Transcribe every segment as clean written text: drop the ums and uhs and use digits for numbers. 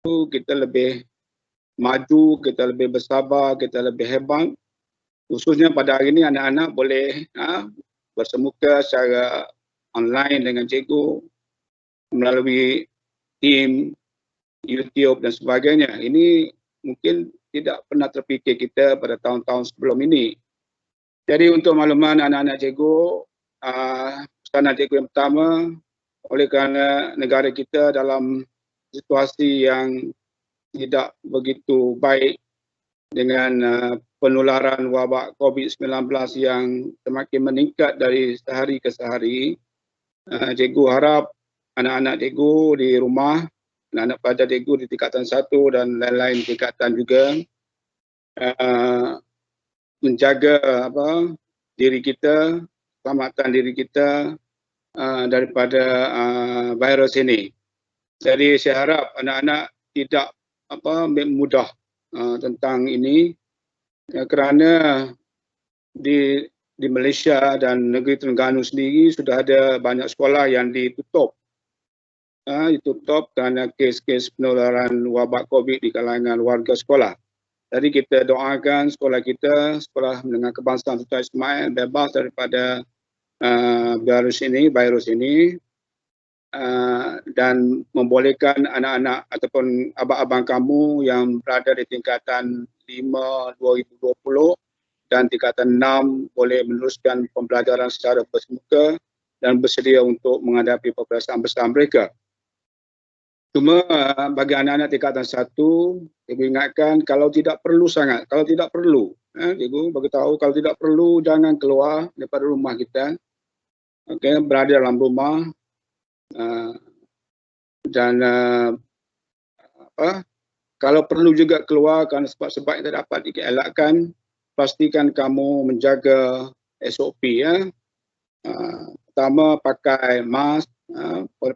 kita lebih maju, kita lebih bersabar, kita lebih hebat. Khususnya pada hari ini anak-anak boleh bersemuka secara online dengan cikgu melalui Team, YouTube dan sebagainya. Ini mungkin tidak pernah terfikir kita pada tahun-tahun sebelum ini. Jadi untuk makluman anak-anak cikgu, pesanan cikgu yang pertama, oleh kerana negara kita dalam situasi yang tidak begitu baik dengan penularan wabak COVID-19 yang semakin meningkat dari sehari ke sehari, cikgu harap anak-anak cikgu di rumah, anak-anak pelajar cikgu di tingkatan 1 dan lain-lain tingkatan juga menjaga diri kita, keselamatan diri kita daripada virus ini. Jadi saya harap anak-anak tidak ambil mudah tentang ini, kerana di Malaysia dan negeri Terengganu sendiri sudah ada banyak sekolah yang ditutup kerana kes-kes penularan wabak COVID di kalangan warga sekolah. Jadi kita doakan sekolah kita, Sekolah Menengah Kebangsaan Sultan Ismail, bebas daripada virus ini dan membolehkan anak-anak ataupun abang-abang kamu yang berada di tingkatan 5 2020 dan tingkatan 6 boleh meneruskan pembelajaran secara bersemuka dan bersedia untuk menghadapi peperiksaan besar mereka. Cuma bagi anak-anak tingkatan 1, cikgu ingatkan kalau tidak perlu sangat, kalau tidak perlu, cikgu beritahu kalau tidak perlu jangan keluar daripada rumah kita. Okey, berada dalam rumah dan kalau perlu juga keluar kerana sebab-sebab yang tak dapat dielakkan, pastikan kamu menjaga SOP ya. Pertama pakai mask,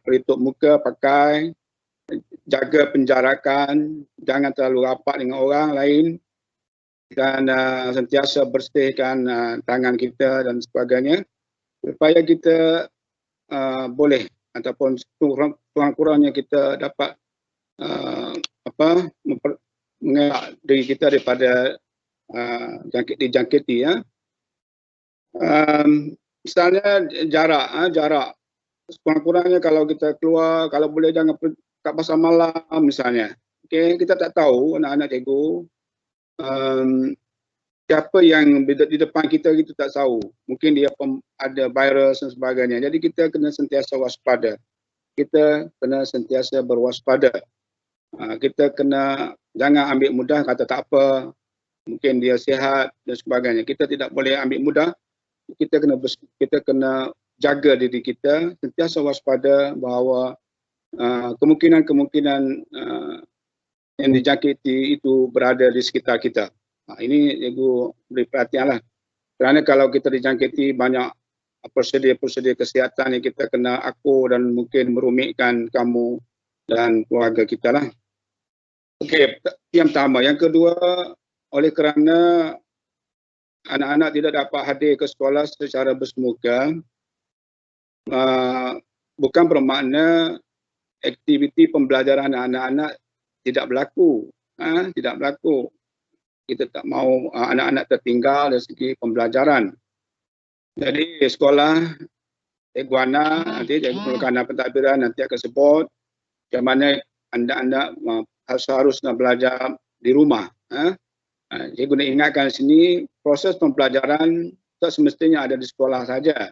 pelitup muka pakai, jaga penjarakan, jangan terlalu rapat dengan orang lain dan sentiasa bersihkan tangan kita dan sebagainya supaya kita boleh ataupun kurang-kurangnya kita dapat mengelak diri kita daripada dijangkiti ya. Misalnya jarak kurang-kurangnya kalau kita keluar, kalau boleh jangan kat pasar malam misalnya. Okey, kita tak tahu anak-anak cikgu siapa yang di depan kita tak tahu. Mungkin dia ada virus dan sebagainya. Jadi kita kena sentiasa waspada. Kita kena sentiasa berwaspada. Kita kena jangan ambil mudah kata tak apa. Mungkin dia sihat dan sebagainya. Kita tidak boleh ambil mudah. Kita kena jaga diri kita, sentiasa waspada bahawa kemungkinan-kemungkinan yang dijangkiti itu berada di sekitar kita. Ini cikgu beri perhatianlah. Kerana kalau kita dijangkiti banyak prosedur-prosedur kesihatan yang kita kena akur dan mungkin merumitkan kamu dan keluarga kita lah. Okey, yang pertama. Yang kedua, oleh kerana anak-anak tidak dapat hadir ke sekolah secara bersemuka, bukan bermakna aktiviti pembelajaran anak-anak tidak berlaku. Tidak berlaku. Kita tak mahu anak-anak tertinggal dari segi pembelajaran. Jadi sekolah, cikgu Ana, nanti cikgu perlukan pentadbiran nanti akan sebut macam mana anak-anak harus belajar di rumah. Cikgu nak ingatkan sini, proses pembelajaran tak semestinya ada di sekolah saja.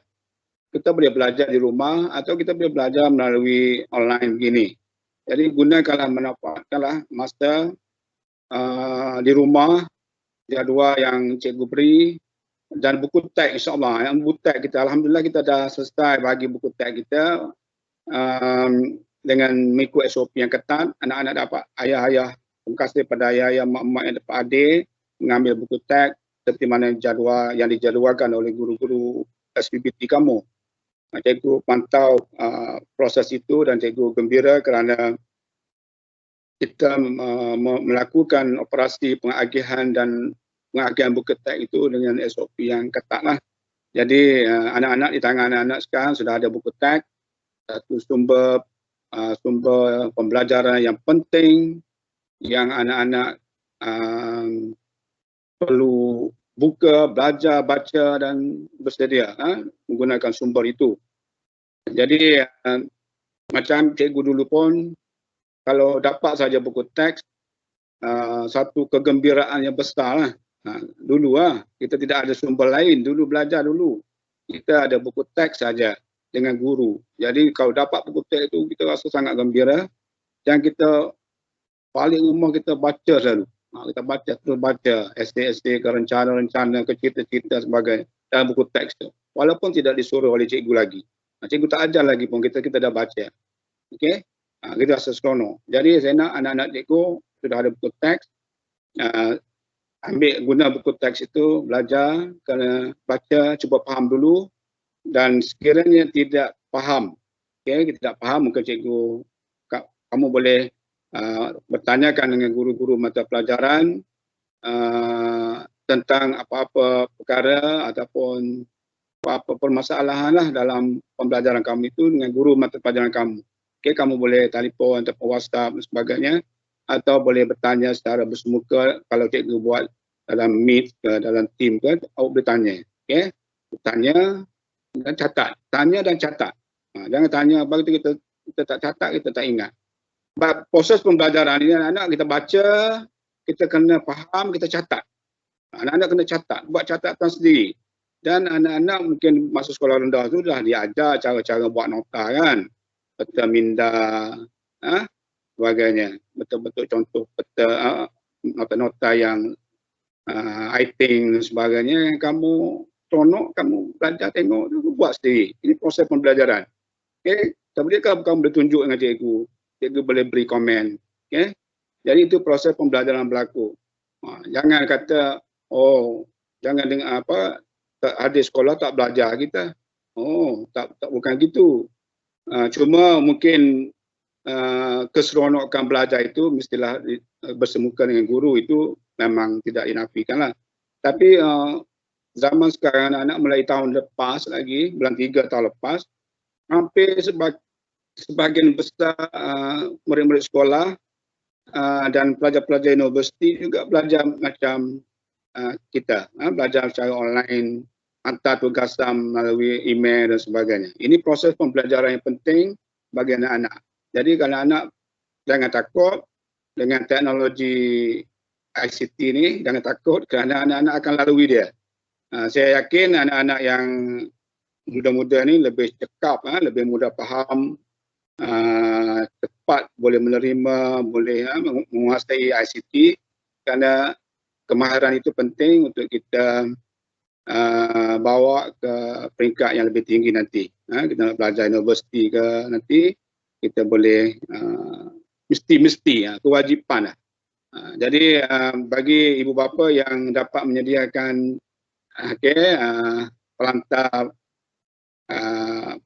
Kita boleh belajar di rumah atau kita boleh belajar melalui online begini. Jadi gunakanlah, manfaatkanlah masa di rumah, jadual yang cikgu beri dan buku teks insya-Allah. Yang buku teks kita, alhamdulillah kita dah selesai bagi buku teks kita dengan mengikut SOP yang ketat. Anak-anak dapat, ayah-ayah, terima kasih pada ayah-ayah, mak-mak yang dapat hadir mengambil buku teks seperti mana jadual yang dijadualkan oleh guru-guru SPBT kamu. Cikgu pantau proses itu dan cikgu gembira kerana kita melakukan operasi pengagihan dan pengagihan buku teks itu dengan SOP yang ketat lah. Jadi anak-anak di tangan anak-anak sekarang sudah ada buku teks, satu sumber pembelajaran yang penting yang anak-anak perlu buka, belajar, baca dan bersedia menggunakan sumber itu. Jadi macam cikgu dulu pun kalau dapat saja buku teks, satu kegembiraan yang besar lah. Dulu kita tidak ada sumber lain, dulu belajar dulu. Kita ada buku teks saja dengan guru. Jadi kalau dapat buku teks itu kita rasa sangat gembira dan kita balik rumah kita baca selalu. Kita baca, terus baca esei-esei ke rencana-rencana, ke cerita-cerita sebagainya dalam buku teks tu. Walaupun tidak disuruh oleh cikgu lagi. Cikgu tak ajar lagi pun kita dah baca. Okey? Kita rasa seronok. Jadi saya nak anak-anak cikgu sudah ada buku teks, ambil guna buku teks itu, belajar, kena baca, cuba faham dulu dan sekiranya tidak faham, kita tidak faham, mungkin cikgu, kamu boleh bertanyakan dengan guru-guru mata pelajaran tentang apa-apa perkara ataupun apa-apa permasalahan lah dalam pembelajaran kamu itu dengan guru mata pelajaran kamu. Kamu boleh telefon atau WhatsApp dan sebagainya, atau boleh bertanya secara bersemuka kalau cikgu buat dalam meet ke dalam team ke, awak boleh tanya. Bertanya dan catat. Tanya dan catat. Jangan tanya bagi kita tak catat, kita tak ingat. Proses pembelajaran ini anak-anak kita baca, kita kena faham, kita catat. Anak-anak kena catat, buat catatan sendiri. Dan anak-anak mungkin masuk sekolah rendah tu dah diajar cara-cara buat nota kan. Peta minda, sebagainya. Betul-betul contoh peta nota-nota yang iting dan sebagainya yang kamu seronok, kamu belajar tengok, buat sendiri. Ini proses pembelajaran. Kemudian kamu boleh tunjuk dengan cikgu. Cikgu boleh beri komen. Jadi itu proses pembelajaran berlaku. Jangan kata, jangan dengar apa, ada sekolah tak belajar kita. Tak bukan gitu. Cuma mungkin keseronokan belajar itu mestilah bersemuka dengan guru, itu memang tidak dinafikan lah. Tapi zaman sekarang anak-anak mulai tahun lepas lagi, bulan 3 tahun lepas, hampir sebagian besar murid-murid sekolah dan pelajar-pelajar universiti juga belajar macam kita, belajar secara online, hantar tugasan melalui email dan sebagainya. Ini proses pembelajaran yang penting bagi anak-anak. Jadi kalau anak jangan takut dengan teknologi ICT ini, jangan takut kerana anak-anak akan lalui dia. Saya yakin anak-anak yang muda-muda ni lebih cekap, lebih mudah faham, cepat boleh menerima, boleh menguasai ICT, kerana kemahiran itu penting untuk kita bawa ke peringkat yang lebih tinggi nanti. Kita nak belajar universiti ke nanti, kita boleh mesti kewajipan lah. Jadi bagi ibu bapa yang dapat menyediakan pelantar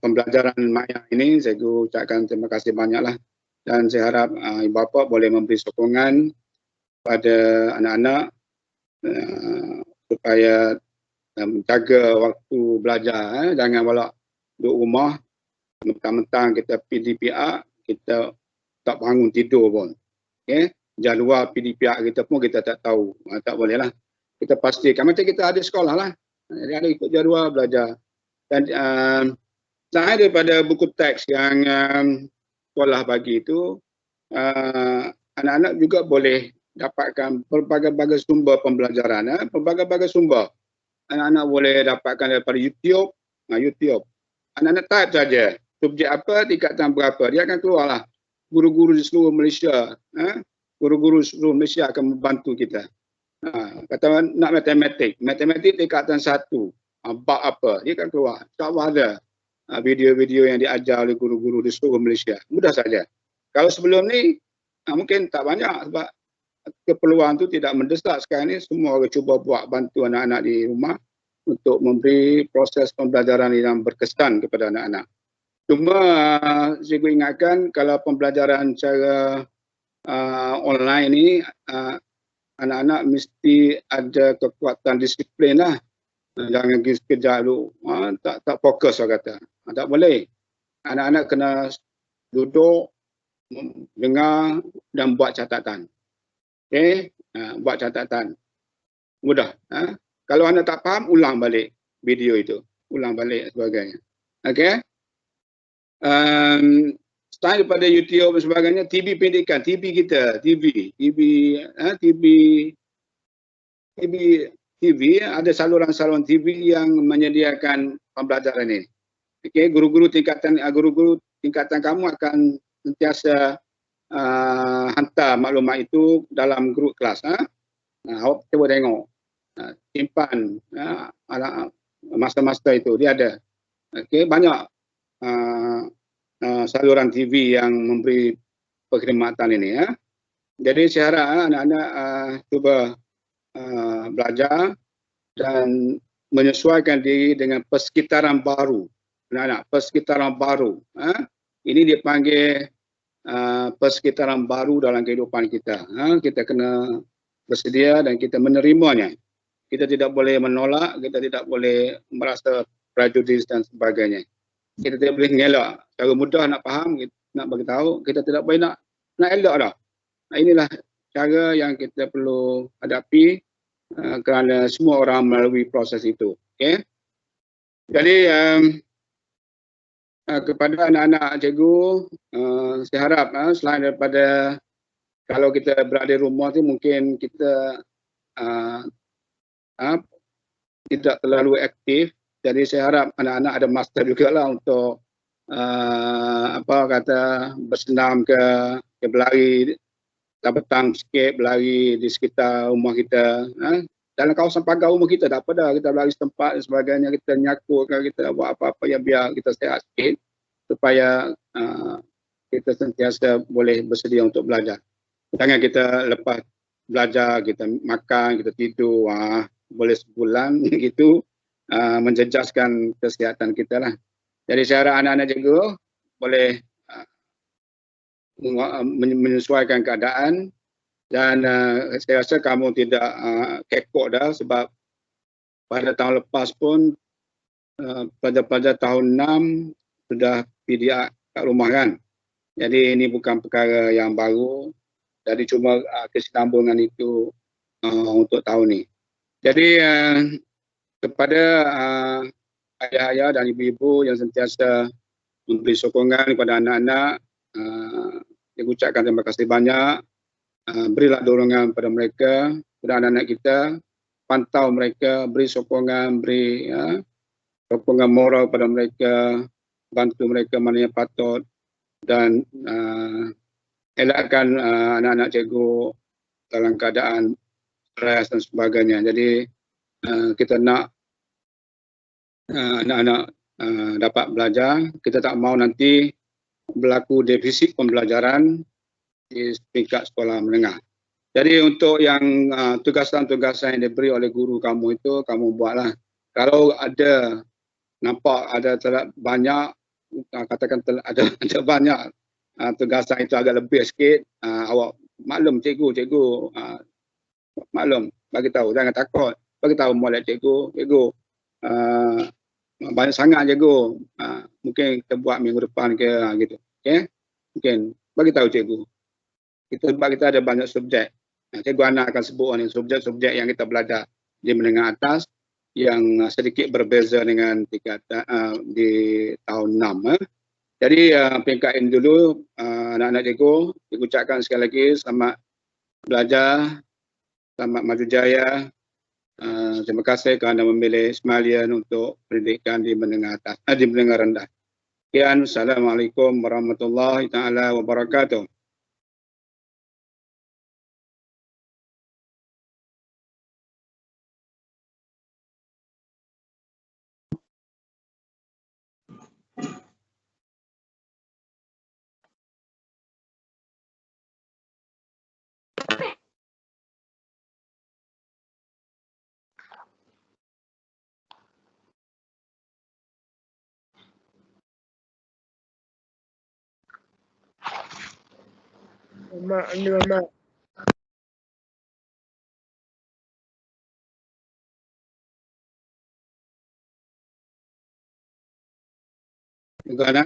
pembelajaran maya ini, saya ucapkan terima kasih banyaklah, dan saya harap ibu bapa boleh memberi sokongan pada anak-anak supaya menjaga waktu belajar. Jangan walak duduk rumah mentang-mentang kita PDPR, kita tak bangun tidur pun. Jadual PDPR kita pun kita tak tahu. Tak boleh lah. Kita pastikan macam kita ada sekolah lah. Jadi ada ikut jadual belajar. Dan selain daripada buku teks yang sekolah bagi itu, anak-anak juga boleh dapatkan pelbagai-bagai sumber pembelajaran. Pelbagai-bagai sumber. Anak-anak boleh dapatkan daripada YouTube. YouTube. Anak-anak type saja. Subjek apa, tingkatan berapa. Dia akan keluarlah. Guru-guru di seluruh Malaysia. Guru-guru seluruh Malaysia akan membantu kita. Kata nak matematik. Matematik tingkatan 1. Bab apa. Dia akan keluar. InsyaAllah ada video-video yang diajar oleh guru-guru di seluruh Malaysia. Mudah saja. Kalau sebelum ni, mungkin tak banyak sebab keperluan itu tidak mendesak. Sekarang ni semua orang cuba buat bantu anak-anak di rumah untuk memberi proses pembelajaran yang berkesan kepada anak-anak. Cuma saya ingatkan kalau pembelajaran secara online ni, anak-anak mesti ada kekuatan disiplin lah. Jangan pergi sekejap dulu, tak fokus orang kata. Tak boleh. Anak-anak kena duduk, dengar dan buat catatan. Okey, buat catatan. Mudah. Kalau anda tak faham, ulang balik video itu. Ulang balik sebagainya. Okey. Selain daripada YouTube dan sebagainya, TV pendidikan, TV kita, TV, TV ada saluran-saluran TV yang menyediakan pembelajaran ini. Okey, guru-guru tingkatan kamu akan sentiasa hantar maklumat itu dalam grup kelas. Awak cuba tengok, simpan masa-masa itu dia ada. Okey, banyak saluran TV yang memberi perkhidmatan ini. Jadi saya harap anak-anak cuba belajar dan menyesuaikan diri dengan persekitaran baru. Anak-anak, persekitaran baru. Ini dipanggil persekitaran baru dalam kehidupan kita. Kita kena bersedia dan kita menerimanya. Kita tidak boleh menolak, kita tidak boleh merasa prejudis dan sebagainya. Kita tidak boleh mengelak. Cara mudah nak faham, nak bagi tahu, kita tidak boleh nak elak dah. Inilah cara yang kita perlu hadapi kerana semua orang melalui proses itu. Okay? Jadi kepada anak-anak cikgu, saya harap selain daripada kalau kita berada di rumah tu mungkin kita tidak terlalu aktif. Jadi saya harap anak-anak ada masa jugalah untuk bersenam ke berlari petang sikit, berlari di sekitar rumah kita. Dalam kawasan pagar rumah kita tak apa dah, kita berlari setempat dan sebagainya, kita nyakut, kita buat apa-apa yang biar kita sihat sikit supaya kita sentiasa boleh bersedia untuk belajar. Jangan kita lepas belajar, kita makan, kita tidur, boleh sebulan gitu, menjejaskan kesihatan kita lah. Jadi saya harap anak-anak cikgu boleh menyesuaikan keadaan dan saya rasa kamu tidak kekok dah sebab pada tahun lepas pun pelajar-pelajar tahun 6 sudah PDA kat rumah kan. Jadi ini bukan perkara yang baru. Jadi cuma kesinambungan itu untuk tahun ni. Jadi kepada ayah-ayah dan ibu-ibu yang sentiasa memberi sokongan kepada anak-anak, saya ucapkan terima kasih banyak. Berilah dorongan kepada mereka, kepada anak-anak kita, pantau mereka, beri sokongan, beri sokongan moral kepada mereka, bantu mereka mana yang patut dan elakkan anak-anak cikgu dalam keadaan stres dan sebagainya. Jadi kita nak anak-anak dapat belajar, kita tak mau nanti berlaku defisit pembelajaran di peringkat sekolah menengah. Jadi untuk yang tugasan-tugasan yang diberi oleh guru kamu itu, kamu buatlah. Kalau ada nampak ada banyak, katakan ada banyak tugasan itu agak lebih sikit, awak maklum cikgu, maklum, bagi tahu, jangan takut, bagi tahu molek cikgu, banyak sangat cikgu, mungkin kita buat minggu depan ke gitu, okay? Mungkin bagi tahu cikgu. Sebab kita ada banyak subjek. Cikgu Ana akan sebut subjek-subjek yang kita belajar di menengah atas yang sedikit berbeza dengan di tahun 6. Jadi peringkat ini dulu anak-anak cikgu, cikgu ucapkan sekali lagi selamat belajar, selamat maju jaya. Terima kasih kerana memilih Ismailian untuk pendidikan di menengah atas, di menengah rendah. Sekian, Assalamualaikum warahmatullahi taala wabarakatuh. Mak, ni mak. Bagaimana?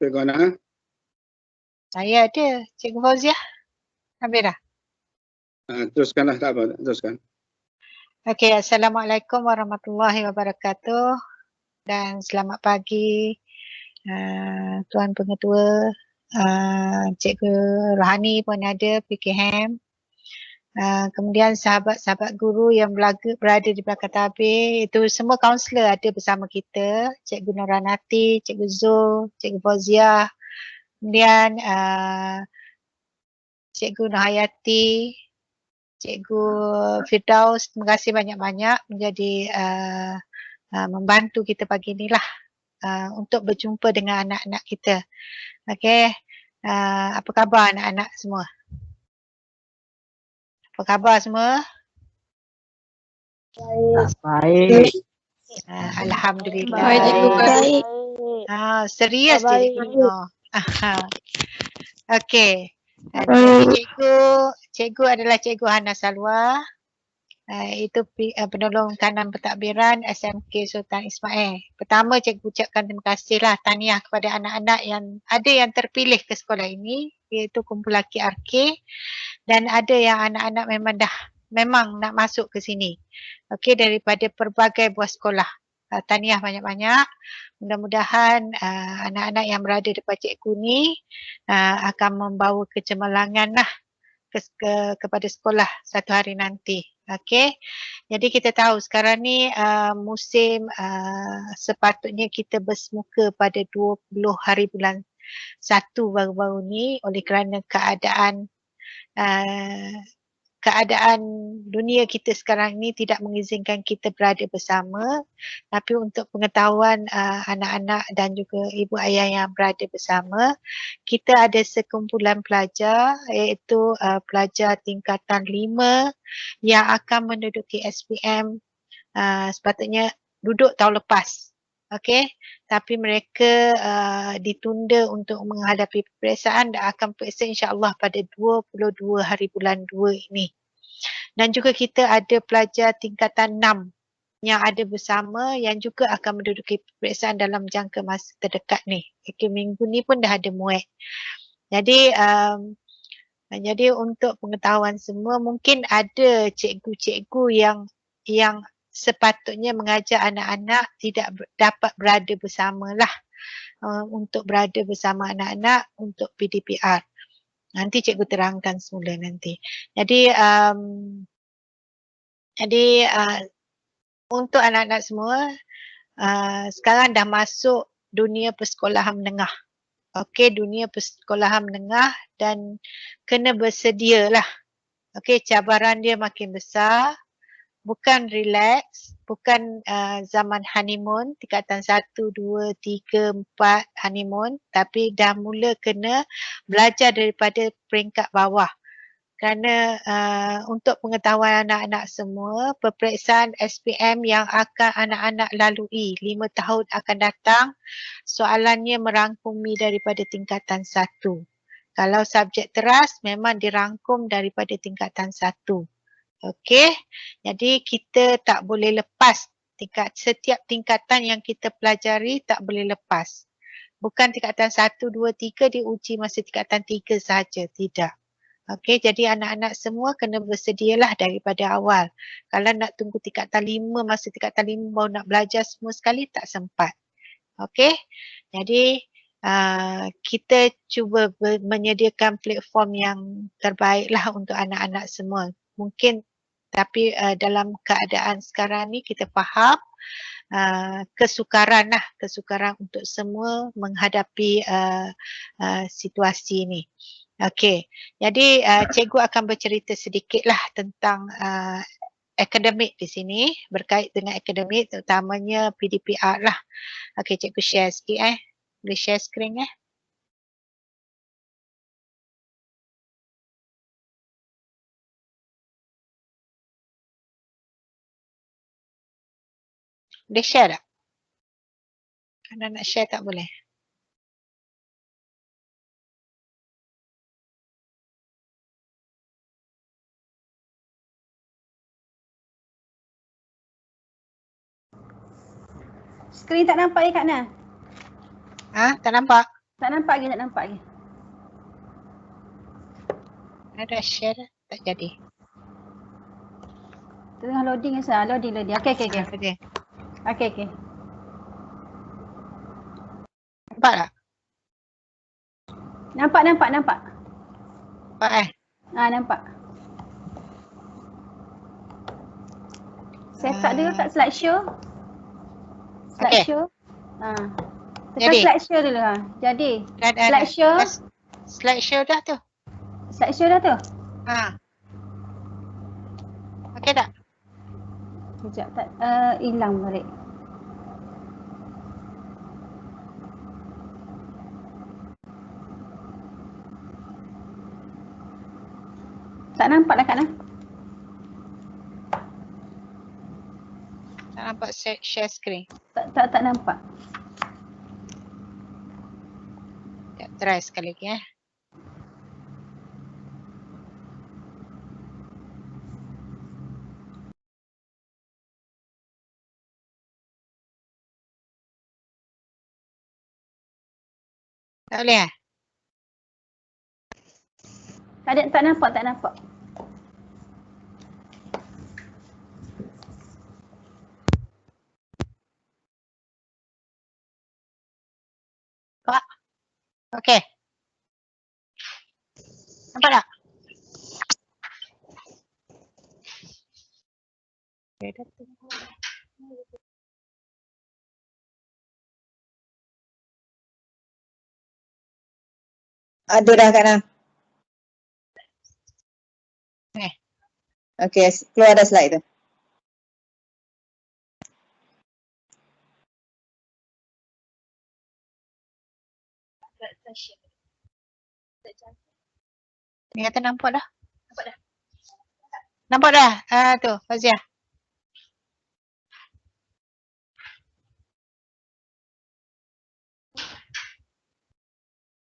Bagaimana? Saya ada. Cikgu Fauziah. Habis dah? Teruskanlah, tak apa, teruskan. Okey, Assalamualaikum warahmatullahi wabarakatuh. Dan selamat pagi Tuan Pengetua, Cikgu Rohani pun ada, PKM. Kemudian sahabat-sahabat guru yang berada di belakang tabir, itu semua kaunselor ada bersama kita. Cikgu Noranati, Cikgu Zul, Cikgu Fauziah, kemudian Cikgu Nurhayati, Cikgu Firdaus, terima kasih banyak-banyak menjadi membantu kita pagi ni lah untuk berjumpa dengan anak-anak kita. Okey, apa khabar anak-anak semua? Apa khabar semua? Baik. Alhamdulillah. Baik, Cikgu. Baik. Serius Baik. jadi tengok. Okey. Jadi cikgu adalah Cikgu Hana Salwa. Itu penolong kanan pentadbiran SMK Sultan Ismail. Pertama, cikgu ucapkan terima kasihlah, tahniah kepada anak-anak yang ada yang terpilih ke sekolah ini, iaitu kumpulan KRK, dan ada yang anak-anak memang nak masuk ke sini. Okey, daripada pelbagai buah sekolah. Tahniah banyak-banyak. Mudah-mudahan anak-anak yang berada depan cikgu ni akan membawa kecemerlangan lah kepada sekolah satu hari nanti. Okey. Jadi kita tahu sekarang ni musim sepatutnya kita bersemuka pada 20 hari bulan 1 baru-baru ni, oleh kerana keadaan dunia kita sekarang ni tidak mengizinkan kita berada bersama. Tapi untuk pengetahuan anak-anak dan juga ibu ayah yang berada bersama, kita ada sekumpulan pelajar, iaitu pelajar tingkatan 5 yang akan menduduki SPM sepatutnya duduk tahun lepas. Okey, tapi mereka ditunda untuk menghadapi peperiksaan dan akan periksa insya-Allah pada 22 hari bulan 2 ini. Dan juga kita ada pelajar tingkatan 6 yang ada bersama yang juga akan menduduki peperiksaan dalam jangka masa terdekat ni. Okey, minggu ni pun dah ada muat. Jadi untuk pengetahuan semua, mungkin ada cikgu-cikgu yang sepatutnya mengajar anak-anak tidak dapat berada bersama lah, untuk berada bersama anak-anak untuk PDPR. Nanti cikgu terangkan semula nanti. Jadi untuk anak-anak semua, sekarang dah masuk dunia persekolahan menengah. Okey, dunia persekolahan menengah dan kena bersedia lah. Okey, cabaran dia makin besar. Bukan relax, bukan zaman honeymoon, tingkatan 1, 2, 3, 4 honeymoon, tapi dah mula kena belajar daripada peringkat bawah. Kerana untuk pengetahuan anak-anak semua, peperiksaan SPM yang akan anak-anak lalui 5 tahun akan datang, soalannya merangkumi daripada tingkatan 1. Kalau subjek teras, memang dirangkum daripada tingkatan 1. Okey, jadi kita tak boleh lepas setiap tingkatan yang kita pelajari tak boleh lepas. Bukan tingkatan 1, 2, 3 diuji masa tingkatan 3 sahaja, tidak. Okey, jadi anak-anak semua kena bersedialah daripada awal. Kalau nak tunggu tingkatan 5, masa tingkatan 5 baru nak belajar semua sekali, tak sempat. Okey, jadi kita cuba menyediakan platform yang terbaiklah untuk anak-anak semua. Mungkin tapi dalam keadaan sekarang ni kita faham kesukaran untuk semua menghadapi situasi ni. Okey, jadi cikgu akan bercerita sedikitlah tentang akademik di sini, berkait dengan akademik terutamanya PDPR lah. Okey, cikgu share sikit boleh share screen Boleh share tak? Kalau nak share tak boleh. Skrin tak nampak Kak Nah? Tak nampak? Tak nampak lagi. Ada share dah? Tak jadi. Tengah loading Ustaz. Loading. Okey. Okey. Okey. Nampak tak? Nampak. Nampak Nampak. Saya start dulu kat slideshow. Slideshow. Tekan Jadi? slideshow dulu. Jadi. Dah. Slideshow. Slideshow dah tu. Slideshow dah tu. Okey tak? Sekejap tak hilang balik. Tak nampak dah Kak Nah. Tak nampak share screen. Tak nampak. Sekejap, try sekali lagi Tak boleh Tak nampak. Pak? Okey. Nampak tak? Okay, dah tengok. Ada dah Kak Nah. Okey, keluar dah slide tu. Ni kata nampak dah. Nampak dah? Tu, Fazia.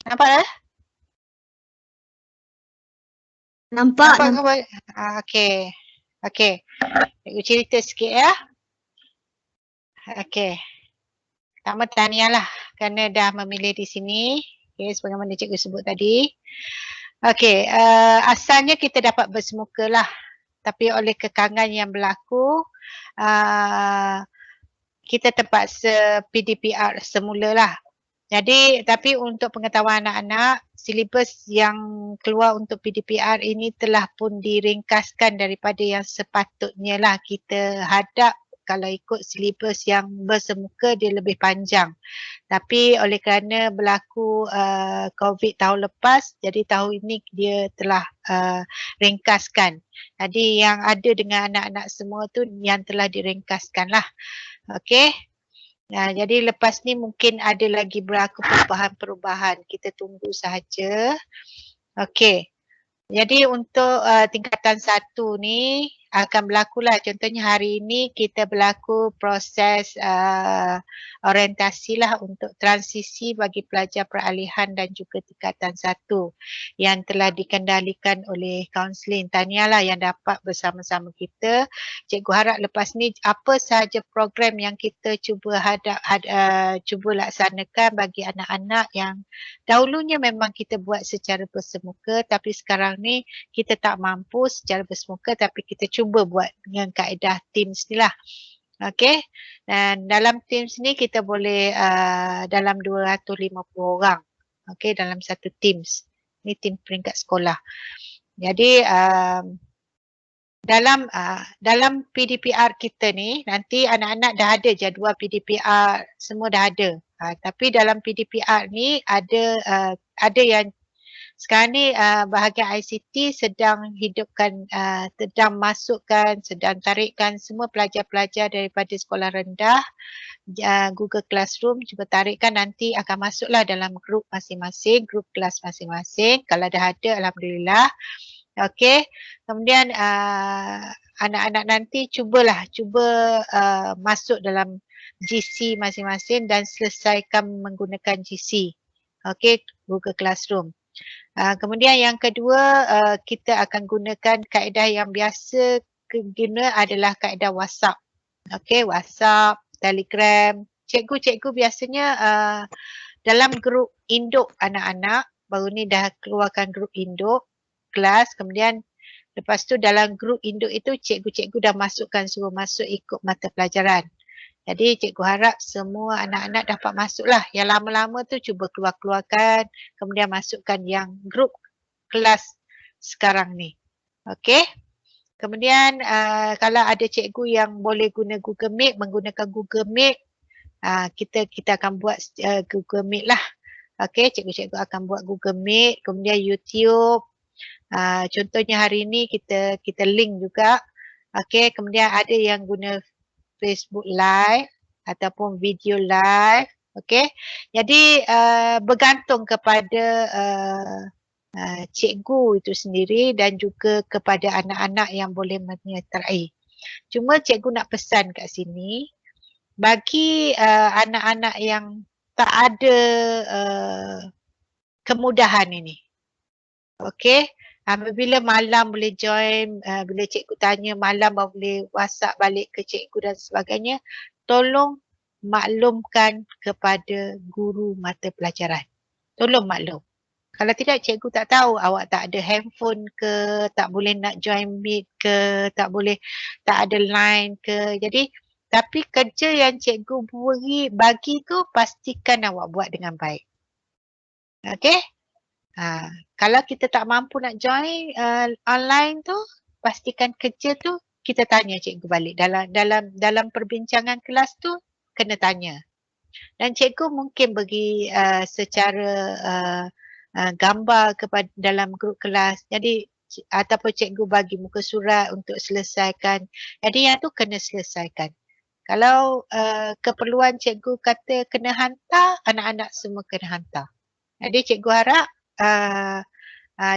Nampak dah? Nampak. Okey. Cikgu cerita sikit ya. Okey. Pertama tahniah lah kerana dah memilih di sini. Okey, sebagaimana cikgu sebut tadi. Okey, asalnya kita dapat bersemuka lah. Tapi oleh kekangan yang berlaku, kita terpaksa PDPR semula lah. Jadi, tapi untuk pengetahuan anak-anak, silibus yang keluar untuk PDPR ini telah pun diringkaskan daripada yang sepatutnya lah kita hadap. Kalau ikut silibus yang bersemuka dia lebih panjang. Tapi oleh kerana berlaku COVID tahun lepas, jadi tahun ini dia telah ringkaskan. Jadi yang ada dengan anak-anak semua tu yang telah diringkaskan lah. Okey. Nah, jadi lepas ni mungkin ada lagi berlaku perubahan-perubahan. Kita tunggu sahaja. Okey. Jadi untuk tingkatan 1 ni akan berlakulah, contohnya hari ini kita berlaku proses orientasi lah untuk transisi bagi pelajar peralihan dan juga tingkatan 1 yang telah dikendalikan oleh kaunseling. Tahniahlah yang dapat bersama-sama kita. Cikgu harap lepas ni apa sahaja program yang kita cuba cuba laksanakan bagi anak-anak yang dahulunya memang kita buat secara bersemuka tapi sekarang ni kita tak mampu secara bersemuka tapi kita cuba buat dengan kaedah Teams ni lah. Okey. Dan dalam Teams ni kita boleh dalam 250 orang. Okey, dalam satu Teams. Ni Team peringkat sekolah. Jadi dalam PDPR kita ni nanti anak-anak dah ada jadual PDPR, semua dah ada. Tapi dalam PDPR ni ada yang sekarang ni bahagian ICT sedang hidupkan, sedang masukkan, sedang tarikkan semua pelajar-pelajar daripada sekolah rendah Google Classroom, cuba tarikkan nanti akan masuklah dalam grup masing-masing, grup kelas masing-masing. Kalau dah ada, alhamdulillah. Okey. Kemudian anak-anak nanti cuba masuk dalam GC masing-masing dan selesaikan menggunakan GC. Okey, Google Classroom. Kemudian yang kedua, kita akan gunakan kaedah yang biasa guna adalah kaedah WhatsApp. Okey, WhatsApp, Telegram. Cikgu-cikgu biasanya dalam grup induk anak-anak, baru ni dah keluarkan grup induk. kelas, kemudian lepas tu dalam grup induk itu cikgu-cikgu dah masukkan, suruh masuk ikut mata pelajaran. Jadi cikgu harap semua anak-anak dapat masuklah. Yang lama-lama tu cuba keluar-keluarkan, kemudian masukkan yang grup kelas sekarang ni. Okey. Kemudian kalau ada cikgu yang boleh guna Google Meet, menggunakan Google Meet, kita akan buat Google Meet lah. Okey, cikgu-cikgu akan buat Google Meet, kemudian YouTube. Contohnya hari ni kita link juga. Okey, kemudian ada yang guna Facebook Live ataupun video live. Okey. Jadi bergantung kepada cikgu itu sendiri dan juga kepada anak-anak yang boleh menyertai. Cuma cikgu nak pesan kat sini, bagi anak-anak yang tak ada kemudahan ini. Okey, apabila malam boleh join, bila cikgu tanya malam baru boleh WhatsApp balik ke cikgu dan sebagainya, tolong maklumkan kepada guru mata pelajaran. Tolong maklum. Kalau tidak, cikgu tak tahu awak tak ada handphone ke, tak boleh nak join meet ke, tak ada line ke. Jadi, tapi kerja yang cikgu bagi tu pastikan awak buat dengan baik. Okey? Kalau kita tak mampu nak join online tu, pastikan kerja tu kita tanya cikgu balik. Dalam perbincangan kelas tu, kena tanya. Dan cikgu mungkin bagi secara gambar kepada dalam grup kelas. Jadi ataupun cikgu bagi muka surat untuk selesaikan. Jadi yang tu kena selesaikan. Kalau keperluan cikgu kata kena hantar, anak-anak semua kena hantar. Jadi cikgu harap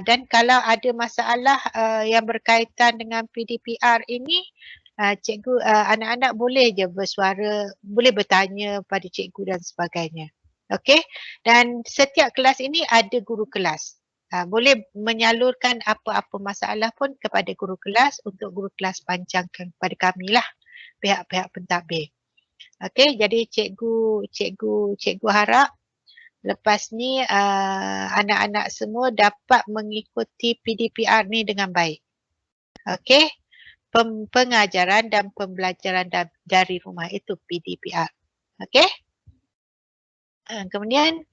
dan kalau ada masalah yang berkaitan dengan PDPR ini, cikgu anak-anak boleh je bersuara, boleh bertanya pada cikgu dan sebagainya. Okey, dan setiap kelas ini ada guru kelas. Boleh menyalurkan apa-apa masalah pun kepada guru kelas untuk guru kelas pancangkan kepada kami lah, pihak-pihak pentadbir. Okey, jadi cikgu harap lepas ni anak-anak semua dapat mengikuti PDPR ni dengan baik. Okey, pengajaran dan pembelajaran dari rumah itu PDPR. Okey. Kemudian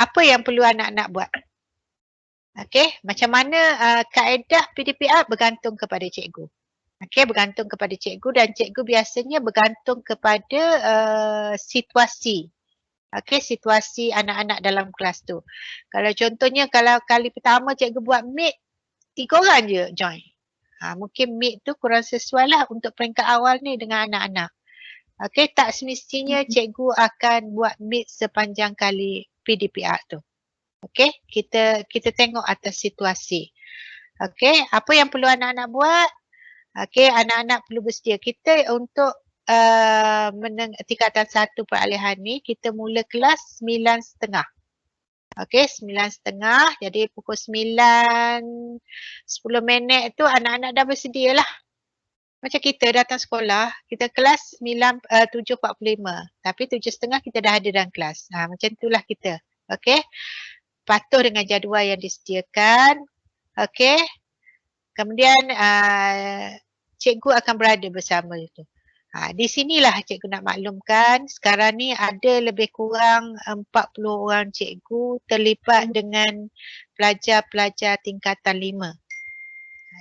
apa yang perlu anak-anak buat? Okey, macam mana kaedah PDPR bergantung kepada cikgu. Okey, bergantung kepada cikgu dan cikgu biasanya bergantung kepada situasi. Okey, situasi anak-anak dalam kelas tu. Kalau contohnya kalau kali pertama cikgu buat meet, 3 orang je join. Mungkin meet tu kurang sesuai lah untuk peringkat awal ni dengan anak-anak. Okey, tak semestinya cikgu akan buat meet sepanjang kali PDPR tu. Okey, kita tengok atas situasi. Okey, apa yang perlu anak-anak buat? Okey, anak-anak perlu bersedia. Kita untuk tingkatan 1 peralihan ni, kita mula kelas 9.30. Okey, 9.30. Jadi pukul 9, 10 minit tu anak-anak dah bersedia lah. Macam kita datang sekolah, kita kelas 7.45. Tapi 7.30 kita dah ada dalam kelas. Macam itulah kita. Okey. Patuh dengan jadual yang disediakan. Okey. Kemudian cikgu akan berada bersama itu. Di sinilah cikgu nak maklumkan. Sekarang ni ada lebih kurang 40 orang cikgu terlibat dengan pelajar-pelajar tingkatan 5.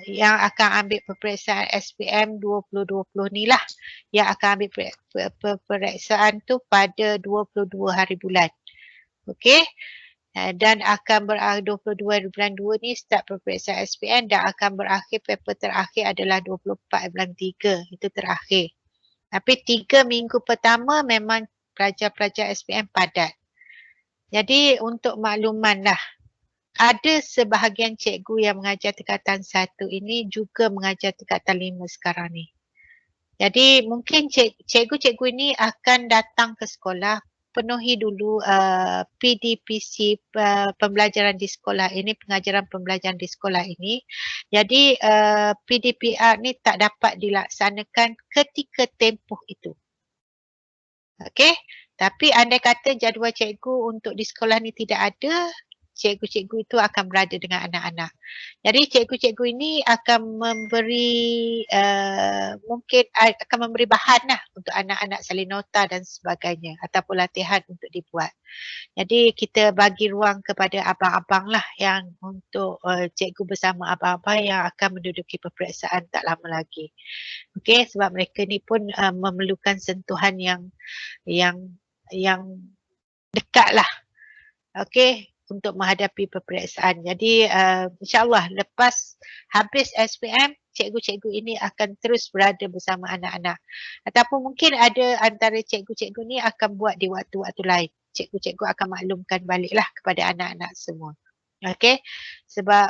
Yang akan ambil peperiksaan SPM 2020 ni lah. Yang akan ambil peperiksaan tu pada 22 hari bulan. Okey. Dan akan berakhir 22 hari bulan 2 ni start peperiksaan SPM dan akan berakhir paper terakhir adalah 24 bulan 3. Itu terakhir. Tapi 3 minggu pertama memang pelajar-pelajar SPM padat. Jadi untuk makluman lah. Ada sebahagian cikgu yang mengajar tingkatan 1 ini juga mengajar tingkatan 5 sekarang ni. Jadi mungkin cikgu-cikgu ini akan datang ke sekolah, penuhi dulu PDPC pembelajaran di sekolah ini, pengajaran pembelajaran di sekolah ini. Jadi PDPR ni tak dapat dilaksanakan ketika tempoh itu. Okey, tapi andai kata jadual cikgu untuk di sekolah ni tidak ada, cikgu-cikgu itu akan berada dengan anak-anak. Jadi cikgu-cikgu ini akan memberi mungkin akan memberi bahan lah untuk anak-anak salin nota dan sebagainya ataupun latihan untuk dibuat. Jadi kita bagi ruang kepada abang-abang lah yang untuk cikgu bersama abang-abang yang akan menduduki peperiksaan tak lama lagi. Okey, sebab mereka ni pun memerlukan sentuhan yang dekat lah. Okey, untuk menghadapi peperiksaan. Jadi insyaAllah lepas habis SPM, cikgu-cikgu ini akan terus berada bersama anak-anak. Ataupun mungkin ada antara cikgu-cikgu ni akan buat di waktu-waktu lain. Cikgu-cikgu akan maklumkan baliklah kepada anak-anak semua. Okey, sebab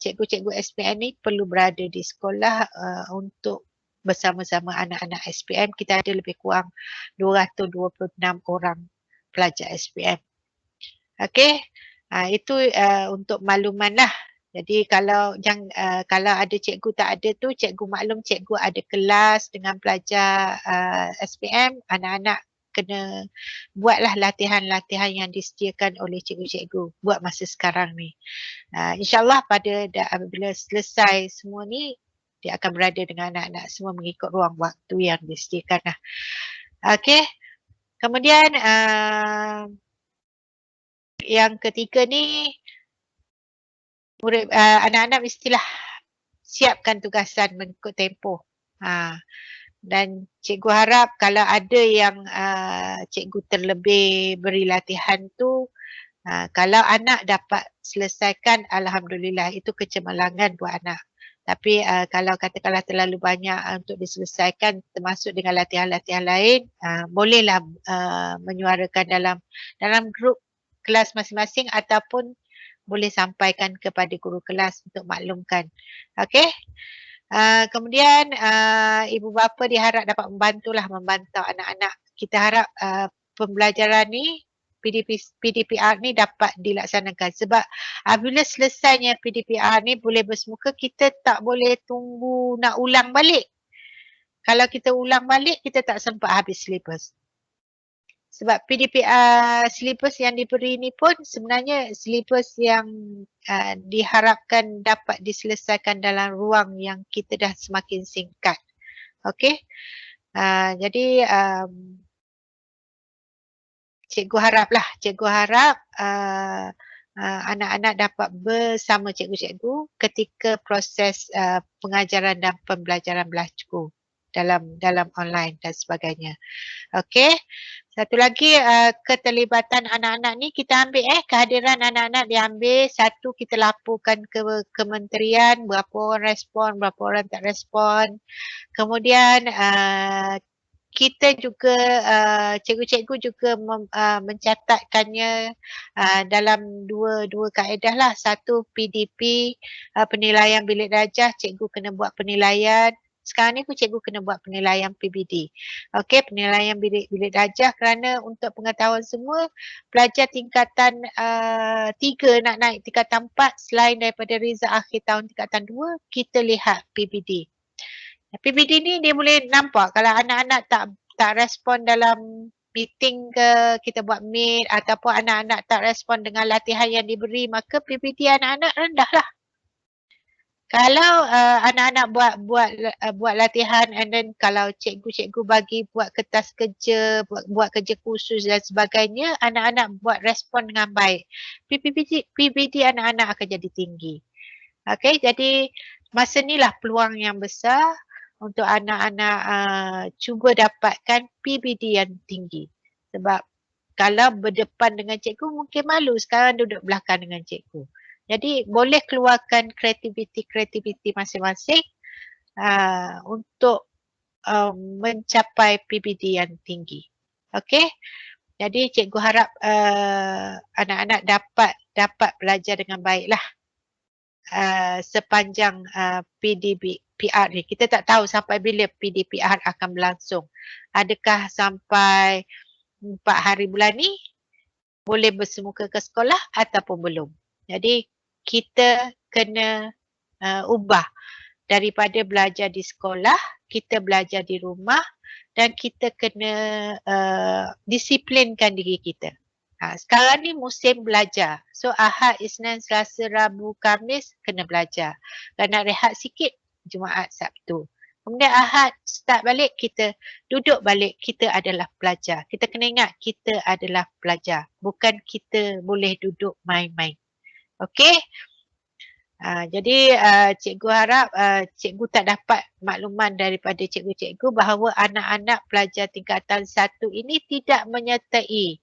cikgu-cikgu SPM ni perlu berada di sekolah untuk bersama-sama anak-anak SPM. Kita ada lebih kurang 226 orang pelajar SPM. Okey, itu untuk makluman lah. Jadi kalau ada cikgu tak ada tu, cikgu maklum cikgu ada kelas dengan pelajar SPM, anak-anak kena buatlah latihan-latihan yang disediakan oleh cikgu-cikgu buat masa sekarang ni. InsyaAllah apabila selesai semua ni, dia akan berada dengan anak-anak semua mengikut ruang waktu yang disediakan lah. Okey, kemudian yang ketiga ni, anak-anak mestilah siapkan tugasan mengikut tempoh. Dan cikgu harap kalau ada yang cikgu terlebih beri latihan tu, kalau anak dapat selesaikan, alhamdulillah, itu kecemerlangan buat anak. Tapi kalau katakanlah terlalu banyak untuk diselesaikan termasuk dengan latihan-latihan lain, bolehlah menyuarakan dalam grup kelas masing-masing ataupun boleh sampaikan kepada guru kelas untuk maklumkan. Okey. Kemudian ibu bapa diharap dapat membantu anak-anak. Kita harap pembelajaran ni PDPR ni dapat dilaksanakan sebab apabila selesainya PDPR ni boleh bersemuka, kita tak boleh tunggu nak ulang balik. Kalau kita ulang balik, kita tak sempat habis silibus. Sebab PDPR silibus yang diberi ni pun sebenarnya silibus yang diharapkan dapat diselesaikan dalam ruang yang kita dah semakin singkat. Okey. Jadi cikgu harap anak-anak dapat bersama cikgu-cikgu ketika proses pengajaran dan pembelajaran berlaku dalam online dan sebagainya. Okey. Satu lagi keterlibatan anak-anak ni kita ambil kehadiran anak-anak diambil. Satu, kita laporkan ke kementerian berapa orang respon, berapa orang tak respon. Kemudian kita juga cikgu-cikgu juga mencatatkannya dalam dua kaedah lah. Satu, PDP, penilaian bilik darjah, cikgu kena buat penilaian. Sekarang ni pun cikgu kena buat penilaian PBD. Okey, penilaian bilik darjah kerana untuk pengetahuan semua, pelajar tingkatan 3 nak naik tingkatan 4 selain daripada result akhir tahun tingkatan 2, kita lihat PBD. PBD ni dia boleh nampak kalau anak-anak tak respon dalam meeting ke, kita buat meet ataupun anak-anak tak respon dengan latihan yang diberi, maka PBD anak-anak rendah lah. Kalau anak-anak buat latihan and then kalau cikgu-cikgu bagi buat kertas kerja, buat kerja khusus dan sebagainya, anak-anak buat respon dengan baik, PBD anak-anak akan jadi tinggi. Okey, jadi masa inilah peluang yang besar untuk anak-anak cuba dapatkan PBD yang tinggi. Sebab kalau berdepan dengan cikgu mungkin malu, sekarang duduk belakang dengan cikgu. Jadi boleh keluarkan kreativiti masing-masing untuk mencapai PBD yang tinggi. Okey. Jadi cikgu harap anak-anak dapat belajar dengan baiklah sepanjang PDPR ni. Kita tak tahu sampai bila PDPR akan berlangsung. Adakah sampai 4 hari bulan ni boleh bersemuka ke sekolah ataupun belum. Jadi kita kena ubah daripada belajar di sekolah, kita belajar di rumah dan kita kena disiplinkan diri kita. Sekarang ni musim belajar. So Ahad, Isnin, Selasa, Rabu, Khamis kena belajar. Kalau nak rehat sikit, Jumaat, Sabtu. Kemudian Ahad start balik, kita duduk balik, kita adalah pelajar. Kita kena ingat kita adalah pelajar. Bukan kita boleh duduk main-main. Okey? Jadi cikgu harap cikgu tak dapat makluman daripada cikgu-cikgu bahawa anak-anak pelajar tingkatan 1 ini tidak menyertai.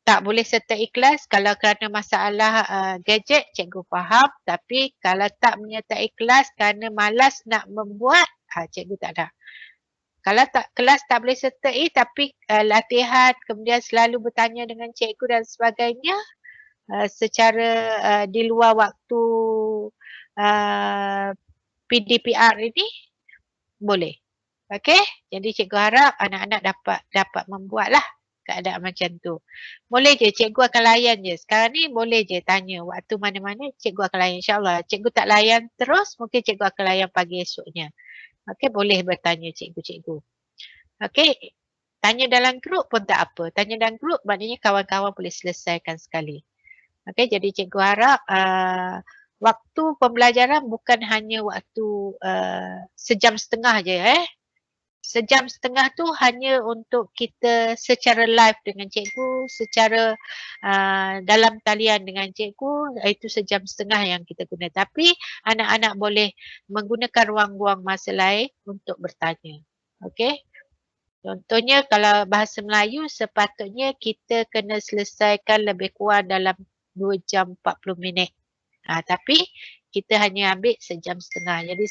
Tak boleh sertai kelas kalau kerana masalah gadget, cikgu faham. Tapi kalau tak menyertai kelas kerana malas nak membuat, cikgu tak ada. Kalau kelas tak boleh sertai tapi latihan, kemudian selalu bertanya dengan cikgu dan sebagainya, secara di luar waktu PDPR ini, boleh. Okey? Jadi cikgu harap anak-anak dapat membuatlah keadaan macam tu. Boleh je, cikgu akan layan je. Sekarang ni boleh je tanya waktu mana-mana, cikgu akan layan. InsyaAllah. Cikgu tak layan terus, mungkin cikgu akan layan pagi esoknya. Okey, boleh bertanya cikgu-cikgu. Okey, tanya dalam grup pun tak apa. Tanya dalam grup maknanya kawan-kawan boleh selesaikan sekali. Okey, jadi cikgu harap waktu pembelajaran bukan hanya waktu sejam setengah je. Sejam setengah tu hanya untuk kita secara live dengan cikgu, secara dalam talian dengan cikgu, itu sejam setengah yang kita guna. Tapi anak-anak boleh menggunakan ruang-ruang masa lain untuk bertanya. Okey? Contohnya kalau bahasa Melayu sepatutnya kita kena selesaikan lebih kurang dalam 2 jam 40 minit. Tapi kita hanya ambil sejam setengah. Jadi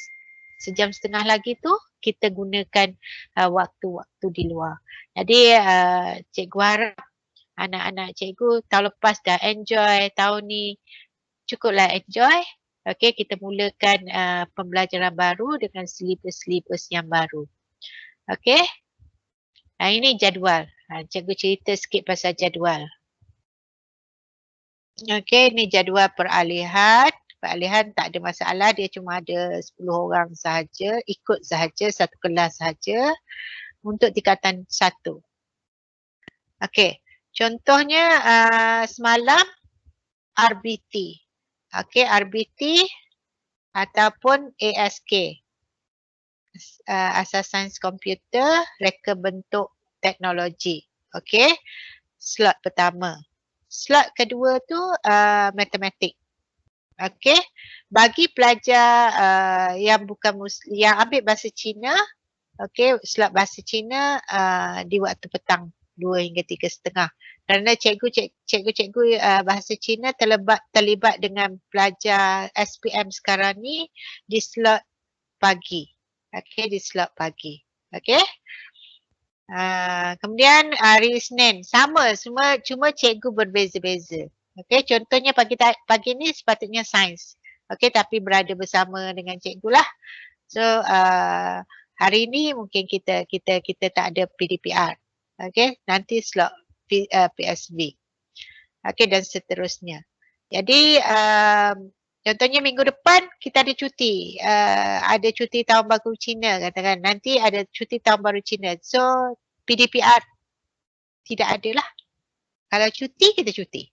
sejam setengah lagi tu kita gunakan waktu-waktu di luar. Jadi cikgu harap anak-anak cikgu tahun lepas dah enjoy, tahun ni cukuplah enjoy. Okey, kita mulakan pembelajaran baru dengan silibus-silibus yang baru. Okey. Ini jadual. Cikgu cerita sikit pasal jadual. Okey, ni jadual peralihan. Peralihan tak ada masalah, dia cuma ada 10 orang sahaja, ikut sahaja, satu kelas sahaja untuk tingkatan 1. Okey, contohnya semalam RBT. Okey, RBT ataupun ASK. Asas Sains Komputer, Reka Bentuk Teknologi. Okey, slot pertama. Slot kedua tu matematik. Okey, bagi pelajar yang bukan yang ambil bahasa Cina, okey, slot bahasa Cina di waktu petang 2 hingga 3.30. Kerana cikgu-cikgu bahasa Cina terlibat dengan pelajar SPM sekarang ni di slot pagi. Okey, di slot pagi. Okey. Kemudian hari Isnin sama semua, cuma cikgu berbeza-beza. Okey, contohnya pagi ni sepatutnya sains. Okey, tapi berada bersama dengan cikgu lah. So hari ni mungkin kita tak ada PDPR. Okey, nanti slot PSV. Okey, dan seterusnya. Jadi contohnya minggu depan kita ada cuti. Ada cuti tahun baru Cina katakan. Nanti ada cuti tahun baru Cina. So PDPR tidak ada lah. Kalau cuti, kita cuti.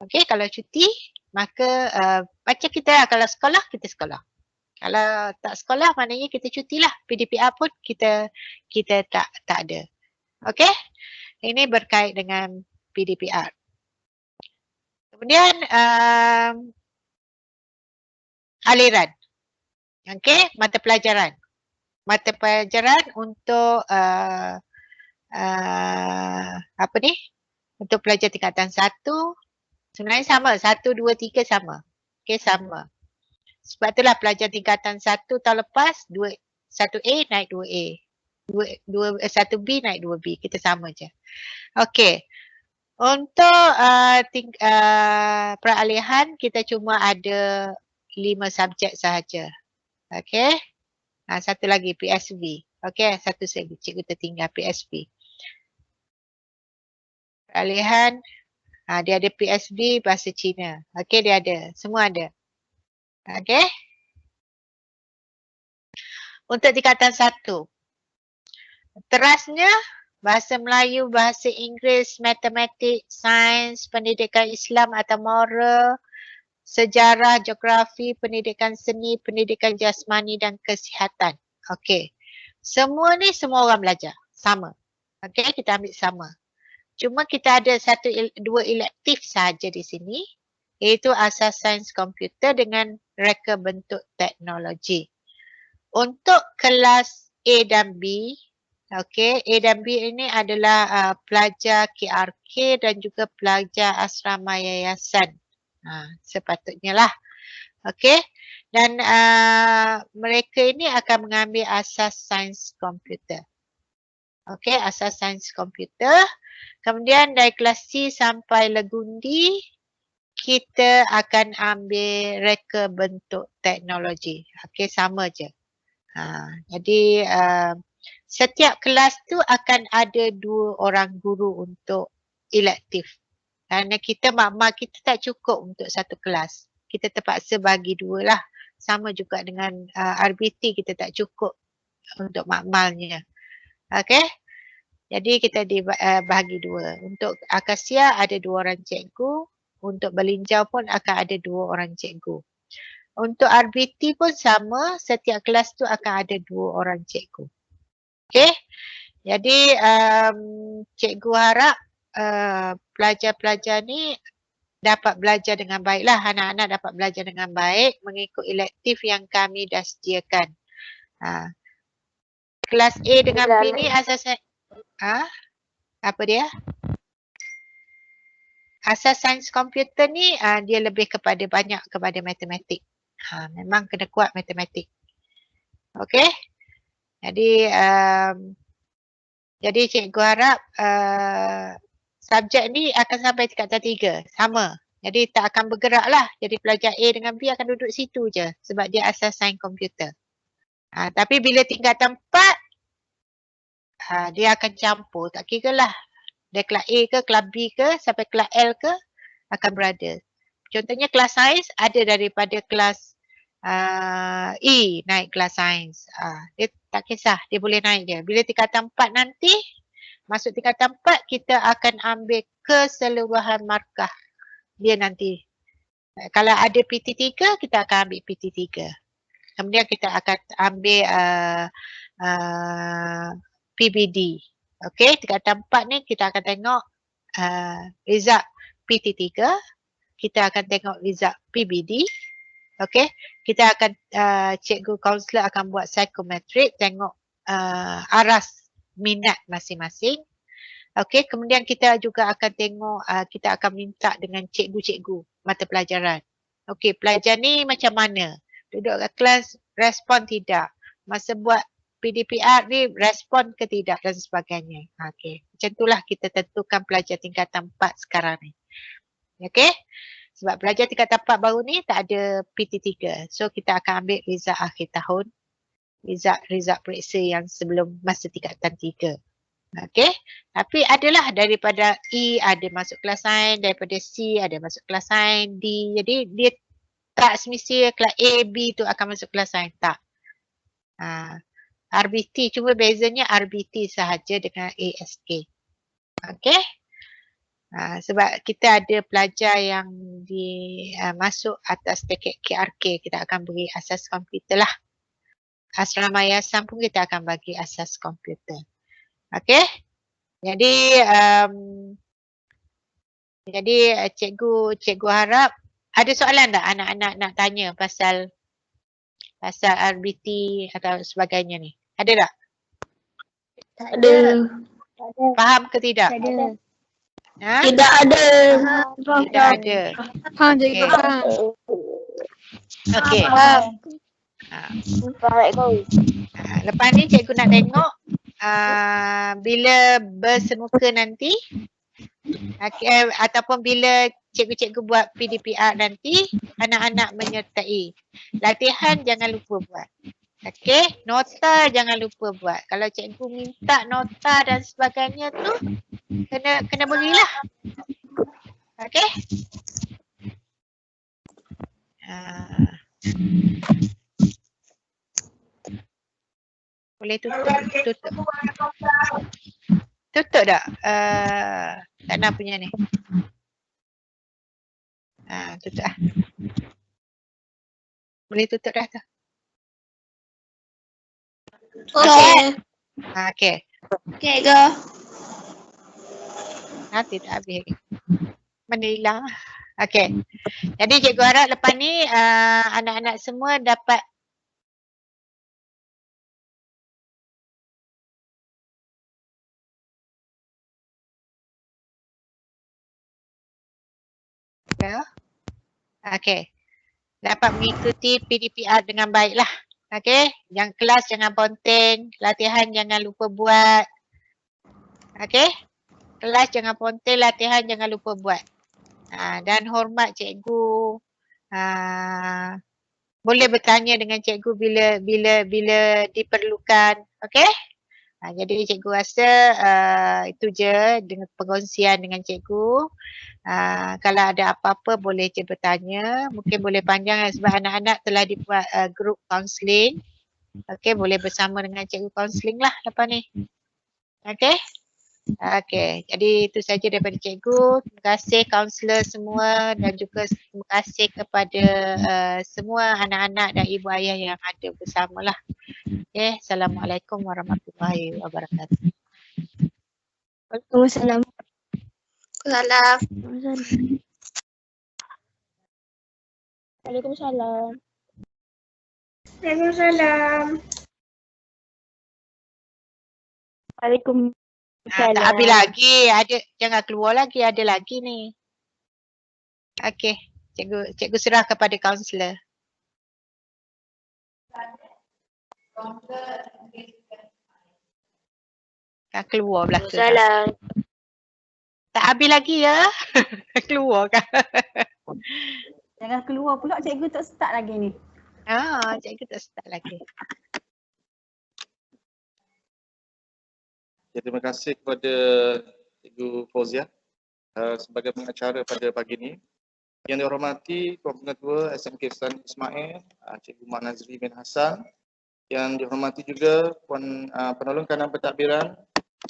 Okey, kalau cuti, maka macam kita lah. Kalau sekolah, kita sekolah. Kalau tak sekolah, maknanya kita cuti lah. PDPR pun kita tak ada. Okey, ini berkait dengan PDPR. Kemudian aliran. Okey, mata pelajaran. Mata pelajaran untuk apa ni? Untuk pelajar tingkatan 1. Sebenarnya sama, 1, 2, 3 sama. Okey, sama. Sebab itulah pelajar tingkatan 1 tahun lepas, 1A naik 2A. 1B naik 2B. Kita sama je. Okey. Untuk peralihan, kita cuma ada 5 subjek sahaja. Okey. Satu lagi, PSV. Okey, satu lagi. Cikgu tertinggal PSV. Peralihan. Dia ada PSV bahasa Cina. Okey, dia ada. Semua ada. Okey. Untuk tingkatan 1. Terasnya bahasa Melayu, bahasa Inggeris, matematik, sains, pendidikan Islam atau moral, sejarah, geografi, pendidikan seni, pendidikan jasmani dan kesihatan. Okey. Semua ni semua orang belajar. Sama. Okey, kita ambil sama. Cuma kita ada dua elektif saja di sini, iaitu asas sains komputer dengan reka bentuk teknologi. Untuk kelas A dan B, okey, A dan B ini adalah pelajar KRK dan juga pelajar asrama yayasan. Sepatutnya lah. Okey. Dan mereka ini akan mengambil asas sains komputer. Okey, asas sains komputer. Kemudian dari kelas C sampai Legundi, kita akan ambil reka bentuk teknologi. Okey, sama je. Jadi setiap kelas tu akan ada 2 orang guru untuk elektif. Kerana kita makmal kita tak cukup untuk satu kelas. Kita terpaksa bagi 2 lah. Sama juga dengan RBT kita tak cukup untuk makmalnya. Okey. Jadi kita dibahagi 2. Untuk Akasia ada 2 orang cikgu. Untuk Belinjau pun akan ada 2 orang cikgu. Untuk RBT pun sama. Setiap kelas tu akan ada 2 orang cikgu. Okey. Jadi cikgu harap pelajar-pelajar ni dapat belajar dengan baiklah. Anak-anak dapat belajar dengan baik mengikut elektif yang kami dah sediakan. Kelas A dengan B ni asasnya apa dia? Asas sains komputer ni dia lebih banyak kepada matematik. Memang kena kuat matematik. Okey. Jadi cikgu harap subjek ni akan sampai tingkatan 3. Sama. Jadi tak akan bergerak lah. Jadi pelajar A dengan B akan duduk situ je. Sebab dia asas sains komputer. Tapi bila tingkatan 4, dia akan campur. Tak kira lah. Dia kelas A ke, kelas B ke, sampai kelas L ke, akan berada. Contohnya kelas sains ada daripada kelas E naik kelas sains. Dia tak kisah. Dia boleh naik je. Bila tingkatan 4 nanti, masuk tingkatan 4, kita akan ambil keseluruhan markah dia nanti. Kalau ada PT3, kita akan ambil PT3. Kemudian kita akan ambil PBD. Okey, tingkatan 4 ni kita akan tengok result PT3. Kita akan tengok result PBD. Okey, kita akan cikgu kaunselor akan buat psikometrik, tengok aras minat masing-masing. Okey, kemudian kita juga akan tengok, kita akan minta dengan cikgu-cikgu mata pelajaran. Okey, pelajar ni macam mana? Duduk kat kelas, respon tidak. Masa buat PDPR ni, respon ke tidak dan sebagainya. Okey, macam itulah kita tentukan pelajar tingkatan 4 sekarang ni. Okey, sebab pelajar tingkatan 4 baru ni tak ada PT3. So, kita akan ambil result akhir tahun. Result periksa yang sebelum masa tingkatan 3. Okey, tapi adalah daripada E ada masuk kelas sains, daripada C ada masuk kelas sains, D. Jadi dia tak semestinya kelas A, B tu akan masuk kelas sains. Tak. RBT, cuma bezanya RBT sahaja dengan ASK. Okey. Sebab kita ada pelajar yang masuk atas paket KRK, kita akan beri asas komputer lah. Asrama yayasan pun kita akan bagi asas komputer. Okey. Jadi cikgu harap ada soalan tak anak-anak nak tanya pasal RBT atau sebagainya ni? Ada tak? Ada. Faham ke tidak? Ada. Tidak ada. Tidak ada. Faham je. Okey. Okey. Lepas ni cikgu nak tengok bila bersemuka nanti ataupun bila cikgu-cikgu buat PDPR nanti, anak-anak menyertai. Latihan jangan lupa buat. Okey, nota jangan lupa buat. Kalau cikgu minta nota dan sebagainya tu kena berilah. Okey? Boleh tutup. tutup tak? Kak Nah punya ni. Tutup lah. Boleh tutup dah tu. Okey. Okey. Okey ke? Tidak habis lagi. Mana hilang? Okey. Jadi cikgu harap lepas ni anak-anak semua dapat okey. Dapat mengikuti PDPR dengan baiklah. Okey. Yang kelas jangan ponteng, latihan jangan lupa buat. Okey. Kelas jangan ponteng, latihan jangan lupa buat. Dan hormat cikgu. Boleh bertanya dengan cikgu bila diperlukan. Okey? Jadi cikgu rasa itu je dengan perkongsian dengan cikgu. Kalau ada apa-apa boleh je bertanya. Mungkin boleh panjang sebab anak-anak telah dibuat grup counselling. Okey, boleh bersama dengan cikgu counselling lah lepas ni. Okey? Okey, jadi itu saja daripada cikgu. Terima kasih kaunselor semua dan juga terima kasih kepada semua anak-anak dan ibu ayah yang ada bersamalah. Okey, Assalamualaikum warahmatullahi wabarakatuh. Waalaikumsalam. Salam. Waalaikumsalam. Waalaikumsalam. Waalaikumsalam. Tak habis lagi, ada jangan keluar lagi, ada lagi ni. Okey, cikgu serah kepada kaunselor. Kan keluar belakang. Salam. Tak habis lagi ya. Keluar kan. Jangan keluar pula, cikgu tak start lagi ni. Cikgu tak start lagi. Ya, terima kasih kepada Cikgu Fauzia sebagai pengacara pada pagi ini. Yang dihormati Tuan Pengetua SMK Sultan Ismail, Cikgu Mak Nazri bin Hassan. Yang dihormati juga Puan Penolong Kanan Pentadbiran,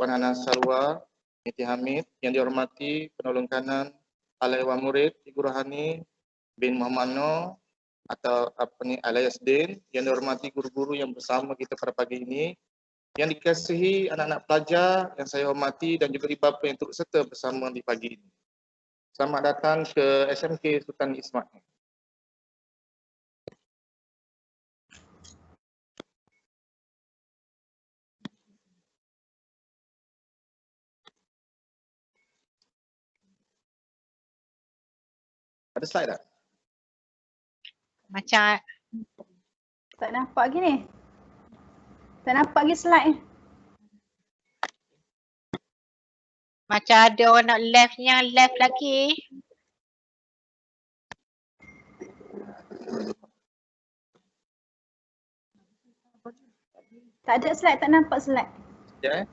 Puan Hana Sarwa, Niti Hamid. Yang dihormati Penolong Kanan Alaiwan Murid, Cikgu Rohani bin Muhammad Noor atau Alaiyasdin. Yang dihormati guru-guru yang bersama kita pada pagi ini. Yang dikasihi anak-anak pelajar yang saya hormati dan juga ibu bapa yang turut serta bersama di pagi ini. Selamat datang ke SMK Sultan Ismail. Ada slide tak? Macam Tak nampak lagi ni. Tak nampak lagi slide ni. macam ada orang nak left lagi. Tak ada slide, tak nampak slide. Ya.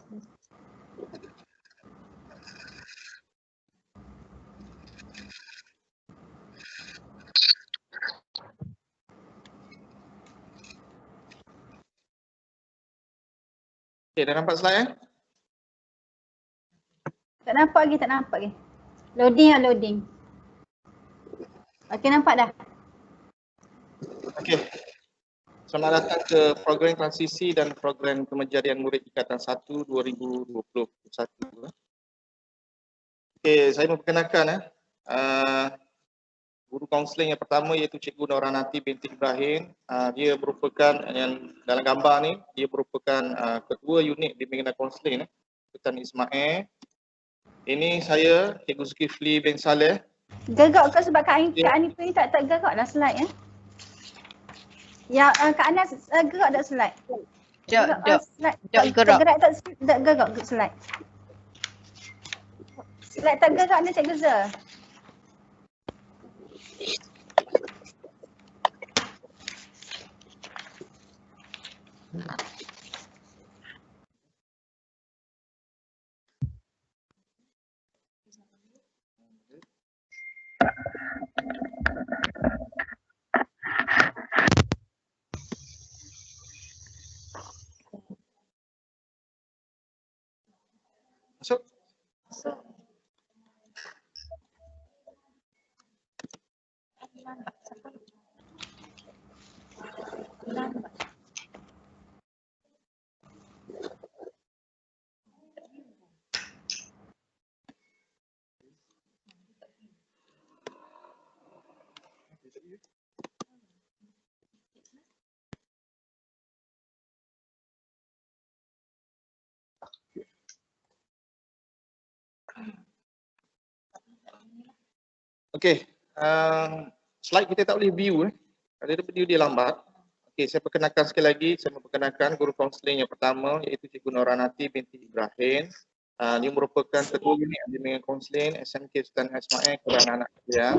Okay, dah nampak slide Tak nampak lagi, tak nampak lagi. Loading lah, loading. Okey, nampak dah. Okey. Selamat datang ke program transisi dan program Kemejadian Murid Ikatan 1 2021. Okey, saya memperkenalkan guru kaunseling yang pertama iaitu Cikgu Noranati binti Ibrahim. Dia merupakan yang dalam gambar ni, dia merupakan ketua unit bimbingan dan kaunseling Sultan Ismail. Ini saya Cikgu Zulkifli bin Saleh. Gerak ke sebab Kak Anif ni tak gerak dah slide ya? Ya, Kak Anas gerak tak slide? Dok gerak. Tak gerak ke slide? Slide tak gerak ni Cikgu Zul. Masuk. Okey, slide kita tak boleh view Ada view dia lambat. Okey, saya perkenalkan sekali lagi, saya memperkenalkan guru kaunseling yang pertama iaitu Cikgu Noranati binti Ibrahim. Dia merupakan ketua unit bimbingan kaunseling SMK Sultan Ismail kepada anak-anak sekalian.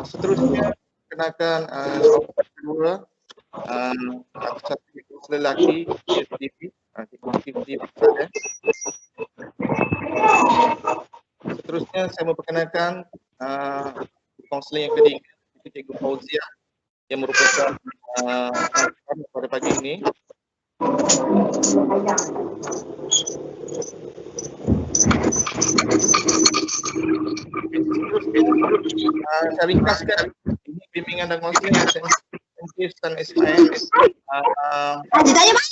Seterusnya perkenalkan kedua satu kaunselor lelaki SDP, Cikgu Hifzi Faizal. Seterusnya saya memperkenalkan kaunseling yang ketiga itu Cikgu Fauzia yang merupakan pada pagi ini. Saya ringkaskan ini bimbingan dan kaunseling SMK Sultan Ismail. Ditanya Mas.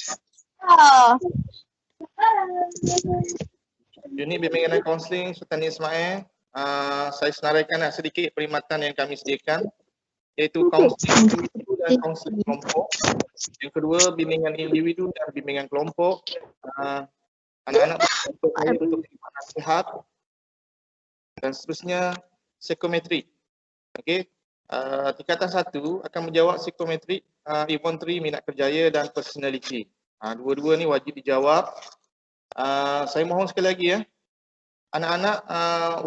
Unit bimbingan dan kaunseling Sultan Ismail, saya senaraikan sedikit perkhidmatan yang kami sediakan, iaitu kaunseling individu dan kaunseling kelompok. Yang kedua, bimbingan individu dan bimbingan kelompok. Anak-anak untuk kehidupan nasihat. Dan seterusnya, psikometrik. Okey. Tingkatan 1 akan menjawab psikometrik, inventory, minat kerjaya dan personality. Dua-dua ni wajib dijawab. Saya mohon sekali lagi anak-anak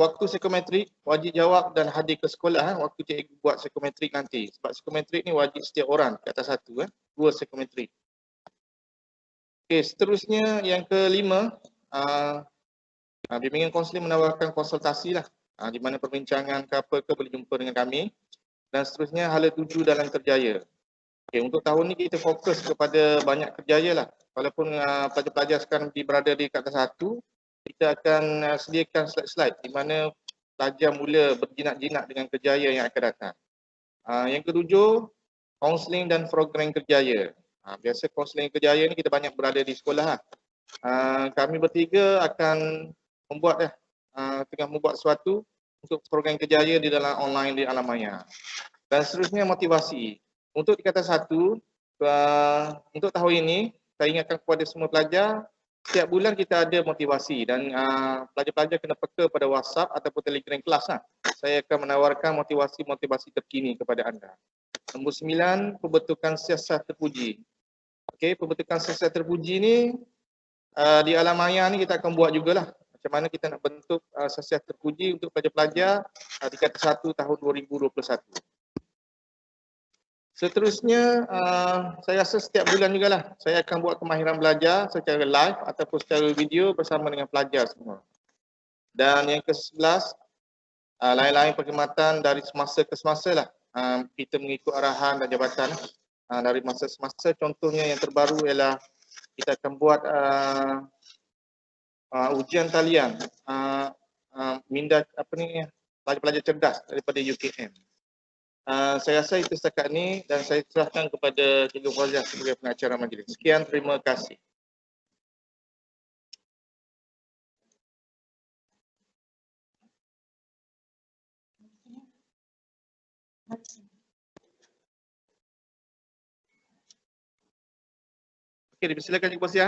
waktu psikometrik wajib jawab dan hadir ke sekolah waktu cikgu buat psikometrik nanti. Sebab psikometrik ni wajib setiap orang ke atas 1 dua psikometrik. Okey, seterusnya yang kelima, bimbingan kaunseling menawarkan konsultasi di mana perbincangan ke apa ke boleh jumpa dengan kami. Dan seterusnya hala tuju dalam kerjaya. Okay, untuk tahun ni kita fokus kepada banyak kerjaya Walaupun pelajar-pelajar sekarang berada di kata 1, kita akan sediakan slide-slide di mana pelajar mula berjinak-jinak dengan kerjaya yang akan datang. Yang ketujuh, kaunseling dan program kerjaya. Biasa kaunseling kerjaya ni kita banyak berada di sekolah. Kami bertiga akan tengah membuat sesuatu untuk program kerjaya di dalam online di alam maya. Dan seterusnya motivasi. Untuk di kata 1, untuk tahun ini, saya ingatkan kepada semua pelajar, setiap bulan kita ada motivasi dan pelajar-pelajar kena peka pada WhatsApp ataupun Telegram kelas. Saya akan menawarkan motivasi-motivasi terkini kepada anda. Nombor 9, pembentukan siasat terpuji. Okey, pembentukan siasat terpuji ni di alam maya ni kita akan buat jugalah. Macam mana kita nak bentuk siasat terpuji untuk pelajar-pelajar di kata 1 tahun 2021. Seterusnya, saya rasa setiap bulan jugalah saya akan buat kemahiran belajar secara live ataupun secara video bersama dengan pelajar semua. Dan yang ke-11, lain-lain perkhidmatan dari semasa ke semasa kita mengikut arahan dan jabatan dari masa semasa. Contohnya yang terbaru ialah kita akan buat ujian talian minda pelajar-pelajar cerdas daripada UKM. Saya rasa itu setakat ni dan saya serahkan kepada Cikgu Fauzia sebagai pengacara majlis. Sekian, terima kasih. Okey, dipersilakan Cikgu Fauzia.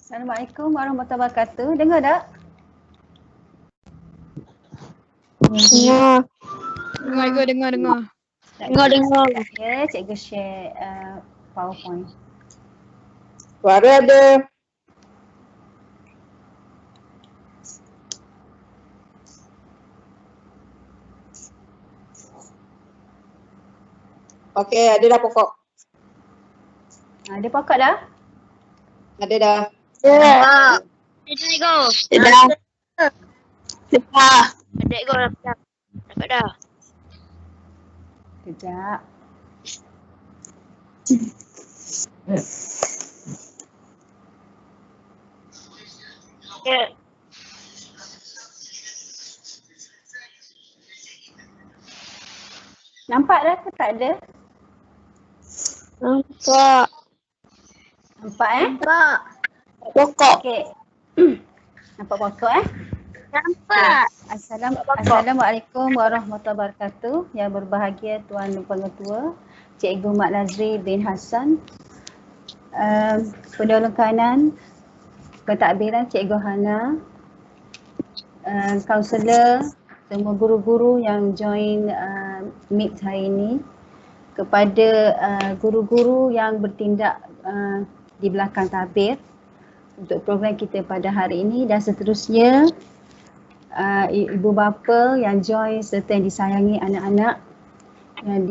Assalamualaikum warahmatullahi wabarakatuh. Dengar tak? Dengar. Dengar. Ya, cikgu share PowerPoint. Suara ada. Okey, ada dah pokok. Ada pokok dah? Ada dah. Dah. Cikgu. Dah. Dah. Cikgu dah. Dapat dah. Kejap. Ya. Nampak dah ke tak ada? Nampak. Nampak Nampak. Pokok. Okey. Nampak pokok Nampak. Assalamualaikum warahmatullahi wabarakatuh. Yang berbahagia Tuan Pengetua, Cikgu Mat Nazri bin Hassan, Pendahulu Kanan, Pentadbiran Cikgu Hana, kaunselor, semua guru-guru yang join meet hari ini, kepada guru-guru yang bertindak di belakang tabir untuk program kita pada hari ini, dan seterusnya ibu bapa yang join serta yang disayangi anak-anak yang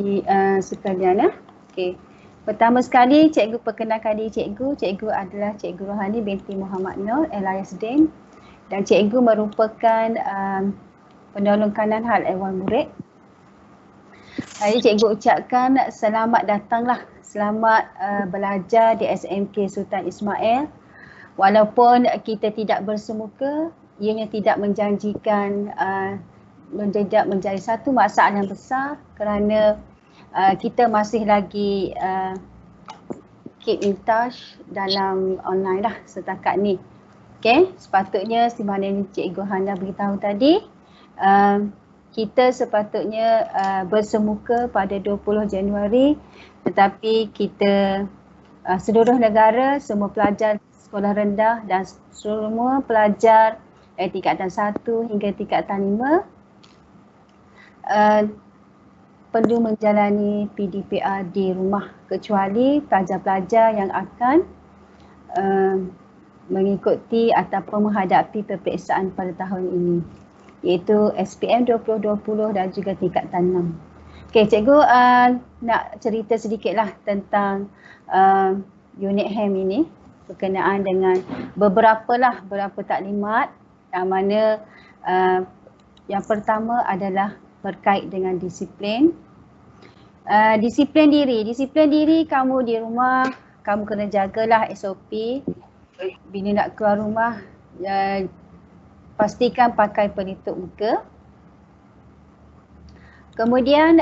sekalian. Okey. Pertama sekali cikgu perkenalkan diri cikgu. Cikgu adalah Cikgu Rohani binti Muhammad Nur alias Din, dan cikgu merupakan pendahulu kanan hal ehwal murid. Jadi cikgu ucapkan selamat datanglah, selamat belajar di SMK Sultan Ismail. Walaupun kita tidak bersemuka, ianya tidak menjanjikan tidak menjadi satu masalah yang besar kerana kita masih lagi keep in touch dalam online lah setakat ni. Okay, sepatutnya sebagaimana yang Cikgu Hana beritahu tadi, kita sepatutnya bersemuka pada 20 Januari, tetapi kita seluruh negara, semua pelajar sekolah rendah dan semua pelajar tingkatan 1 hingga tingkatan 5 perlu menjalani PDPR di rumah, kecuali pelajar-pelajar yang akan mengikuti ataupun menghadapi peperiksaan pada tahun ini, iaitu SPM 2020 dan juga tingkatan 6. Okey, cikgu nak cerita sedikitlah tentang unit HAM ini berkenaan dengan beberapa taklimat, yang mana yang pertama adalah berkait dengan disiplin. Disiplin diri kamu di rumah, kamu kena jagalah SOP. Bila nak keluar rumah, pastikan pakai pelitup muka. Kemudian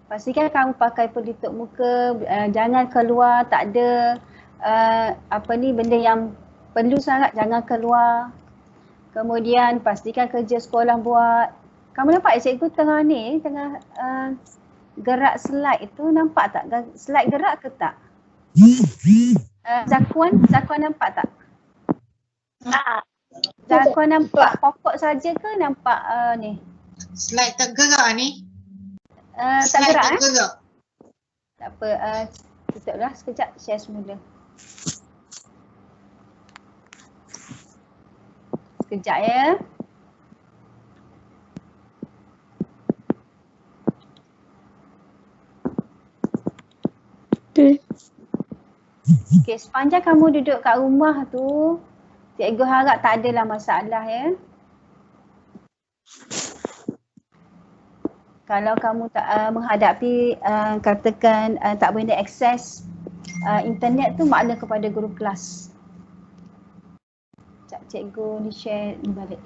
pastikan kamu pakai pelitup muka, jangan keluar, tak ada benda yang perlu sangat, jangan keluar. Kemudian pastikan kerja sekolah buat. Kamu nampak cikgu tengah gerak slide itu, nampak tak? Slide gerak ke tak? Zakuan nampak tak? Tak. Zakuan nampak pokok saja ke nampak ni? Slide tak gerak ni. Tak gerak gerak. Tak apa, tutuplah sekejap, share semula. Sekejap ya. Okey, sepanjang kamu duduk kat rumah tu, cikgu harap tak adalah masalah ya. Kalau kamu tak menghadapi katakan tak boleh akses internet tu, makna kepada guru kelas. Sekejap cikgu ni share ni balik.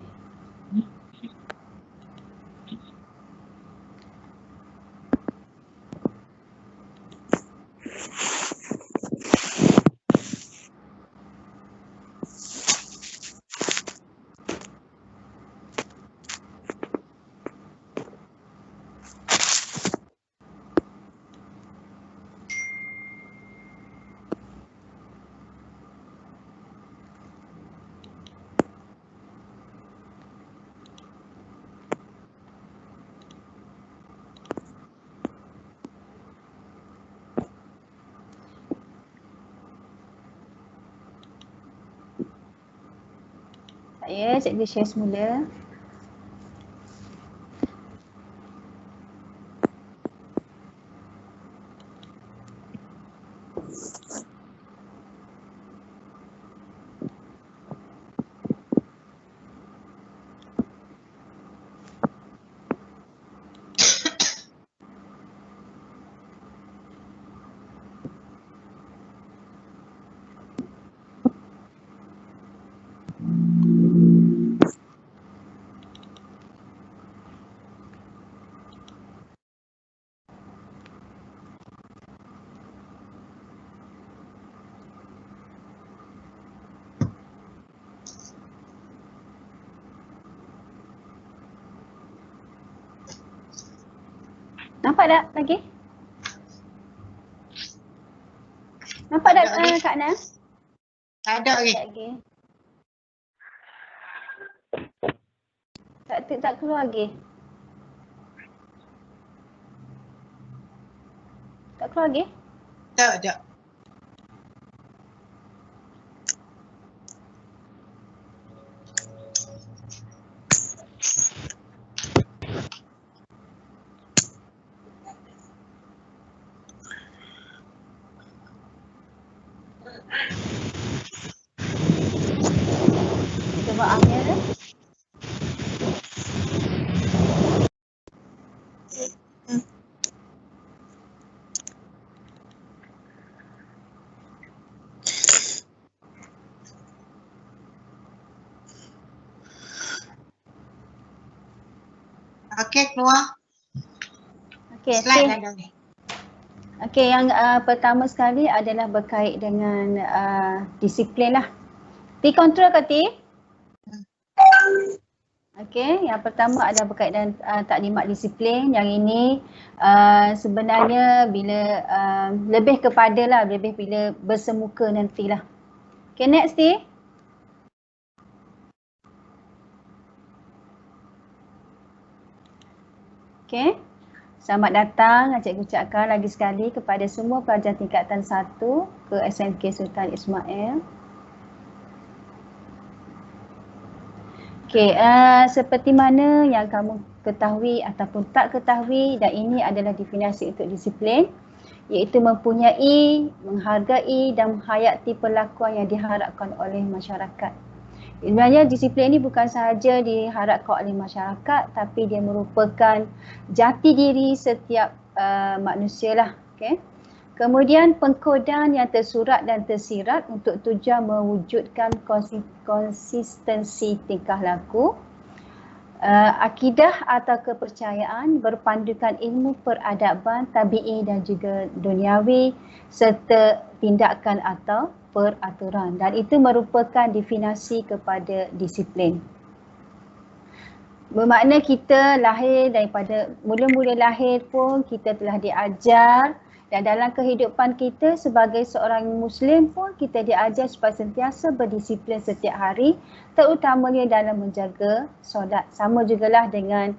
Tak ya, cikgu share semula. Nampak tak lagi? Nampak tak Tak ada. Kak Nas? Tak ada lagi. Tak lagi. Tak keluar lagi. Tak keluar lagi? Tak ada. Cuba Amir. Okey, keluar. Okey, Slide okey. ada ni. Okey, yang pertama sekali adalah berkait dengan disiplin lah. T control ke T? Okey, yang pertama adalah berkait dengan taklimat disiplin. Yang ini sebenarnya bila lebih kepada lebih bila bersemuka nantilah. Okey, next T. Okey. Selamat datang, cikgu ucapkan lagi sekali kepada semua pelajar tingkatan 1 ke SMK Sultan Ismail. Okey, seperti mana yang kamu ketahui ataupun tak ketahui, dan ini adalah definisi untuk disiplin, iaitu mempunyai, menghargai dan menghayati perlakuan yang diharapkan oleh masyarakat. Sebenarnya disiplin ini bukan sahaja diharapkan oleh masyarakat, tapi dia merupakan jati diri setiap manusia lah. Okay. Kemudian pengkodan yang tersurat dan tersirat untuk tujuan mewujudkan konsistensi tingkah laku, akidah atau kepercayaan, berpandukan ilmu peradaban, tabi'i dan juga duniawi, serta tindakan atau peraturan, dan itu merupakan definisi kepada disiplin. Bermakna kita lahir daripada mula-mula lahir pun kita telah diajar, dan dalam kehidupan kita sebagai seorang Muslim pun kita diajar supaya sentiasa berdisiplin setiap hari, terutamanya dalam menjaga solat. Sama jugalah dengan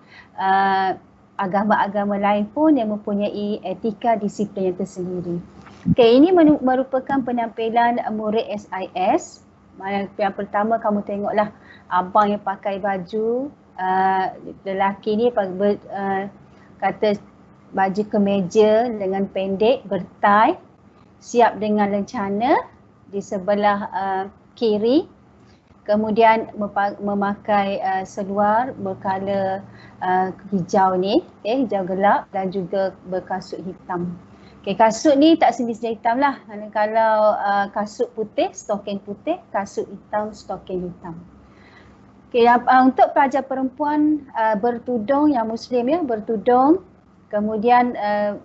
agama-agama lain pun yang mempunyai etika disiplin yang tersendiri. Okey, ini merupakan penampilan murid SIS. Yang pertama kamu tengoklah abang yang pakai baju, lelaki ni kata baju kemeja dengan pendek, bertai, siap dengan lencana di sebelah kiri. Kemudian memakai seluar berkala hijau ni, hijau gelap, dan juga berkasut hitam. Okay, kasut ni tak semestinya hitam lah. Kalau kasut putih, stoking putih, kasut hitam, stoking hitam. Okay, untuk pelajar perempuan bertudung, yang Muslim ya, bertudung. Kemudian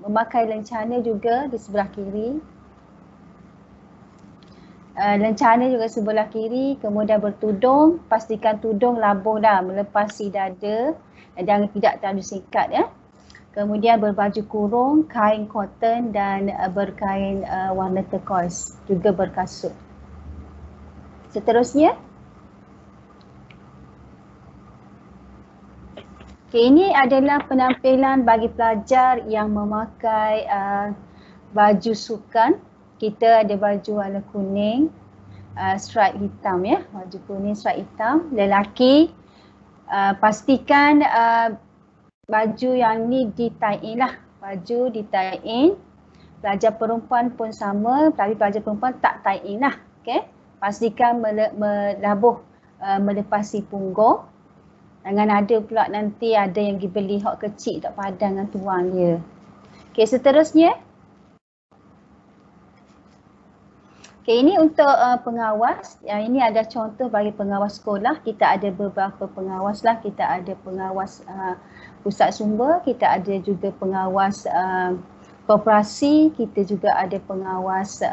memakai lencana juga di sebelah kiri. Lencana juga sebelah kiri, kemudian bertudung, pastikan tudung labuh dah, melepasi dada dan tidak terlalu singkat ya. Kemudian berbaju kurung, kain cotton dan berkain warna turquoise, juga berkasut. Seterusnya. Okay, ini adalah penampilan bagi pelajar yang memakai baju sukan. Kita ada baju warna kuning, stripe hitam ya, baju kuning stripe hitam. Lelaki pastikan baju yang ni di tie in lah, baju di tie in. Pelajar perempuan pun sama, tapi pelajar perempuan tak tie in lah. Okay? Pastikan melabuh melepasi punggung. Jangan ada pula nanti ada yang pergi beli hok kecil tak padan dengan tuang dia. Okay, seterusnya. Okay, ini untuk pengawas. Yang ini ada contoh bagi pengawas sekolah. Kita ada beberapa pengawas lah. Kita ada pengawas pusat sumber, kita ada juga pengawas koperasi, kita juga ada pengawas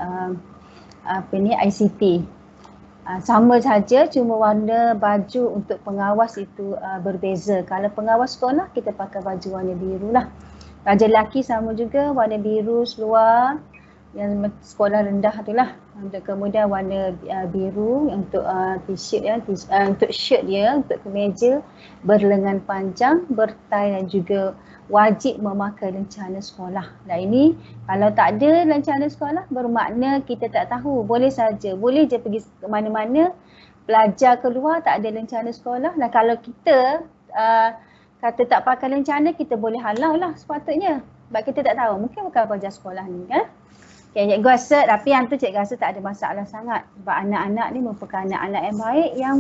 ICT. Sama saja, cuma warna baju untuk pengawas itu berbeza. Kalau pengawas sekolah, kita pakai baju warna biru lah. Pelajar lelaki sama juga, warna biru seluar, yang sekolah rendah tu lah. Kemudian warna biru untuk t-shirt ya, untuk shirt dia, untuk kemeja berlengan panjang, bertai dan juga wajib memakai lencana sekolah. Dan ini kalau tak ada lencana sekolah bermakna kita tak tahu. Boleh saja, boleh je pergi ke mana-mana, belajar keluar tak ada lencana sekolah. Dan kalau kita kata tak pakai lencana, kita boleh halau lah sepatutnya. Sebab kita tak tahu, mungkin bukan pelajar sekolah ni kan. Okay, cikgu rasa, tapi yang tu cikgu rasa tak ada masalah sangat. Sebab anak-anak ni merupakan anak-anak yang baik yang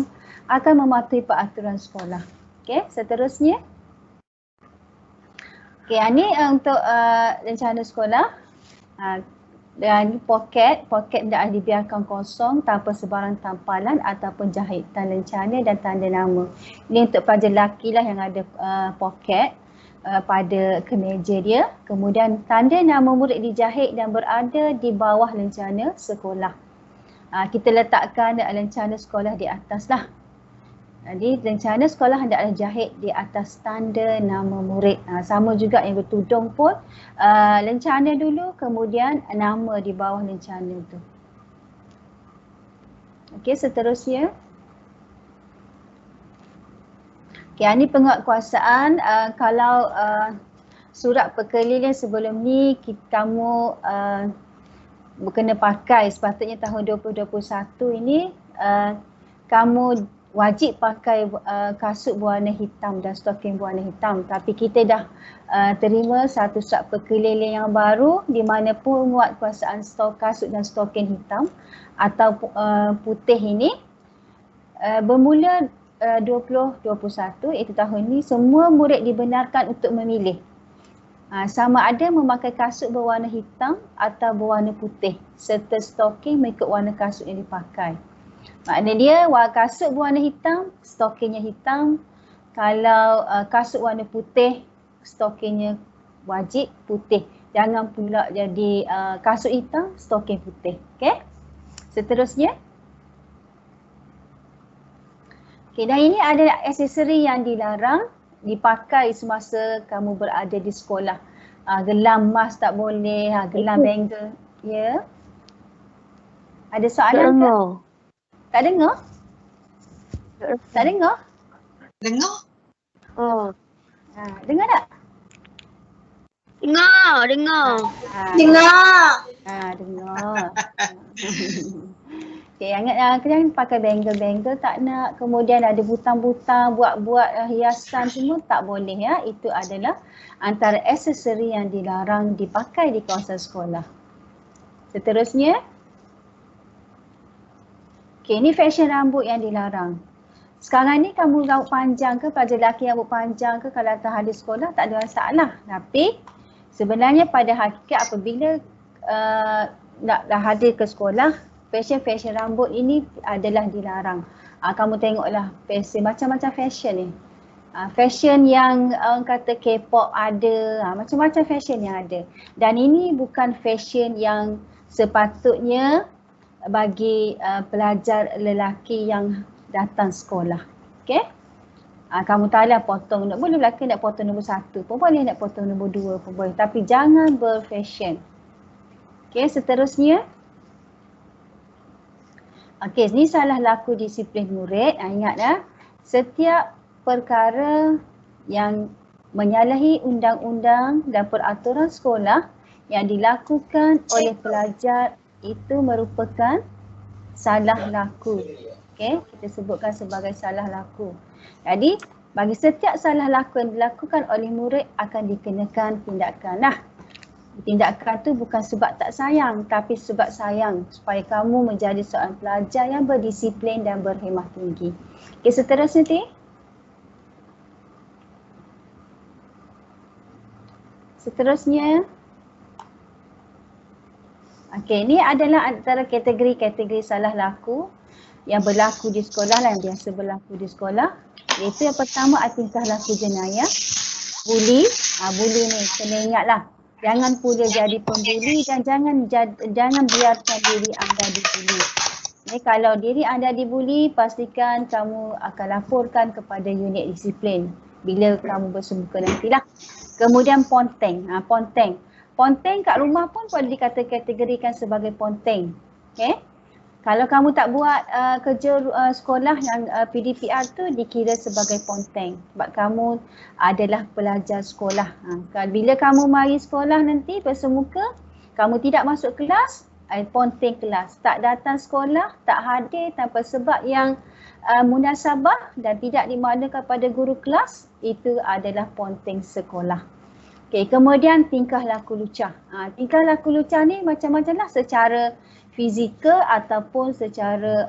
akan mematuhi peraturan sekolah. Okay, seterusnya. Okay, ini untuk rencana sekolah. Dan poket tidak dibiarkan kosong tanpa sebarang tampalan ataupun jahitan lencana dan tanda nama. Ini untuk pelajar lelaki lah yang ada poket pada kemeja dia. Kemudian tanda nama murid dijahit dan berada di bawah lencana sekolah. Kita letakkan lencana sekolah di atas lah. Jadi rencana sekolah hendaklah jahit di atas tanda nama murid. Sama juga yang bertudung pun lencana dulu, kemudian nama di bawah lencana tu. Okey, seterusnya. Okey, ini penguatkuasaan. Kalau surat perkeliling sebelum ni kamu kena pakai, sepatutnya tahun 2021 ini kamu wajib pakai kasut berwarna hitam dan stoking berwarna hitam. Tapi kita dah terima satu surat perkeliling yang baru di mana penguatkuasaan kasut dan stoking hitam atau putih ini bermula 2021, iaitu tahun ini, semua murid dibenarkan untuk memilih sama ada memakai kasut berwarna hitam atau berwarna putih serta stoking mengikut warna kasut yang dipakai. Maknanya dia kasut berwarna hitam, stokingnya hitam. Kalau kasut warna putih, stokingnya wajib putih. Jangan pula jadi kasut hitam, stoking putih. Okey. Seterusnya. Okey, dan ini ada aksesori yang dilarang dipakai semasa kamu berada di sekolah. Gelang emas tak boleh, gelang bangle. Ya. Ada soalan ke? Tak dengar? Tak dengar? Dengar? Oh. Dengar tak? Dengar. Dengar. Dengar. Okay, ingat jangan pakai bangle-bangle, tak nak. Kemudian ada butang-butang, buat-buat hiasan semua tak boleh ya. Itu adalah antara aksesori yang dilarang dipakai di kawasan sekolah. Seterusnya. Okay, ini fashion rambut yang dilarang. Sekarang ni kamu rambut panjang ke, pelajar lelaki rambut panjang ke, kalau datang hadir sekolah tak ada masalah. Tapi sebenarnya pada hakikat apabila nak hadir ke sekolah, fashion rambut ini adalah dilarang. Kamu tengoklah fashion, macam-macam fashion ni. Fashion yang orang kata K-pop ada, macam-macam fashion yang ada. Dan ini bukan fashion yang sepatutnya bagi pelajar lelaki yang datang sekolah. Okey? Kamu tahulah potong, boleh lelaki nak potong nombor 1 pun boleh, nak potong nombor 2 pun boleh. Tapi jangan berfashion. Okey, seterusnya. Okey, ini salah laku disiplin murid. Ingat setiap perkara yang menyalahi undang-undang dan peraturan sekolah yang dilakukan oleh pelajar itu merupakan salah laku. Okey, kita sebutkan sebagai salah laku. Jadi, bagi setiap salah laku yang dilakukan oleh murid akan dikenakan tindakan. Nah, tindakan tu bukan sebab tak sayang, tapi sebab sayang supaya kamu menjadi seorang pelajar yang berdisiplin dan berhemah tinggi. Okey, seterusnya T. Seterusnya. Okey, ini adalah antara kategori-kategori salah laku yang berlaku di sekolah lah, yang biasa berlaku di sekolah. Iaitu yang pertama tingkah laku jenayah, buli. Buli ni kena ingatlah, jangan pula jadi pembuli dan jangan biarkan diri anda dibuli. Ni kalau diri anda dibuli, pastikan kamu akan laporkan kepada unit disiplin bila kamu bersemuka nantilah. Kemudian ponteng. Ponteng kat rumah pun boleh dikategorikan sebagai ponteng. Okay? Kalau kamu tak buat kerja sekolah yang PDPR tu dikira sebagai ponteng sebab kamu adalah pelajar sekolah. Bila kamu mari sekolah nanti bersemuka, kamu tidak masuk kelas, ponteng kelas. Tak datang sekolah, tak hadir tanpa sebab yang munasabah dan tidak dimaknakan pada guru kelas, itu adalah ponteng sekolah. Okay, kemudian tingkah laku lucah. Tingkah laku lucah ni macam-macam lah, secara fizikal ataupun secara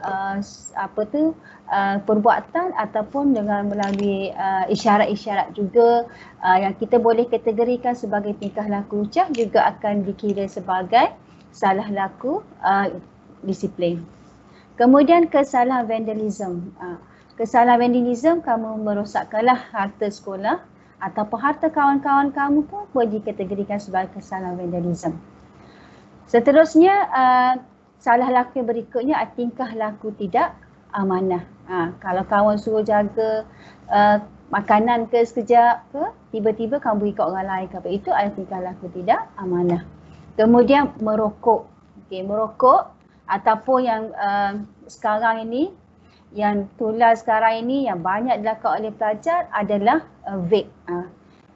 perbuatan ataupun dengan melalui isyarat-isyarat juga yang kita boleh kategorikan sebagai tingkah laku lucah juga akan dikira sebagai salah laku disiplin. Kemudian kesalahan vandalism. Kesalahan vandalism, kamu merosakkanlah harta sekolah ataupun harta kawan-kawan kamu pun boleh dikategorikan sebagai kesalahan vandalism. Seterusnya, salah laku yang berikutnya tingkah laku tidak amanah. Kalau kawan suruh jaga makanan ke sekejap ke, tiba-tiba kamu beri kat orang lain ke, itu adalah tingkah laku tidak amanah. Kemudian merokok. Okay, merokok ataupun yang sekarang ini, yang tular sekarang ini yang banyak dilakukan oleh pelajar adalah vape.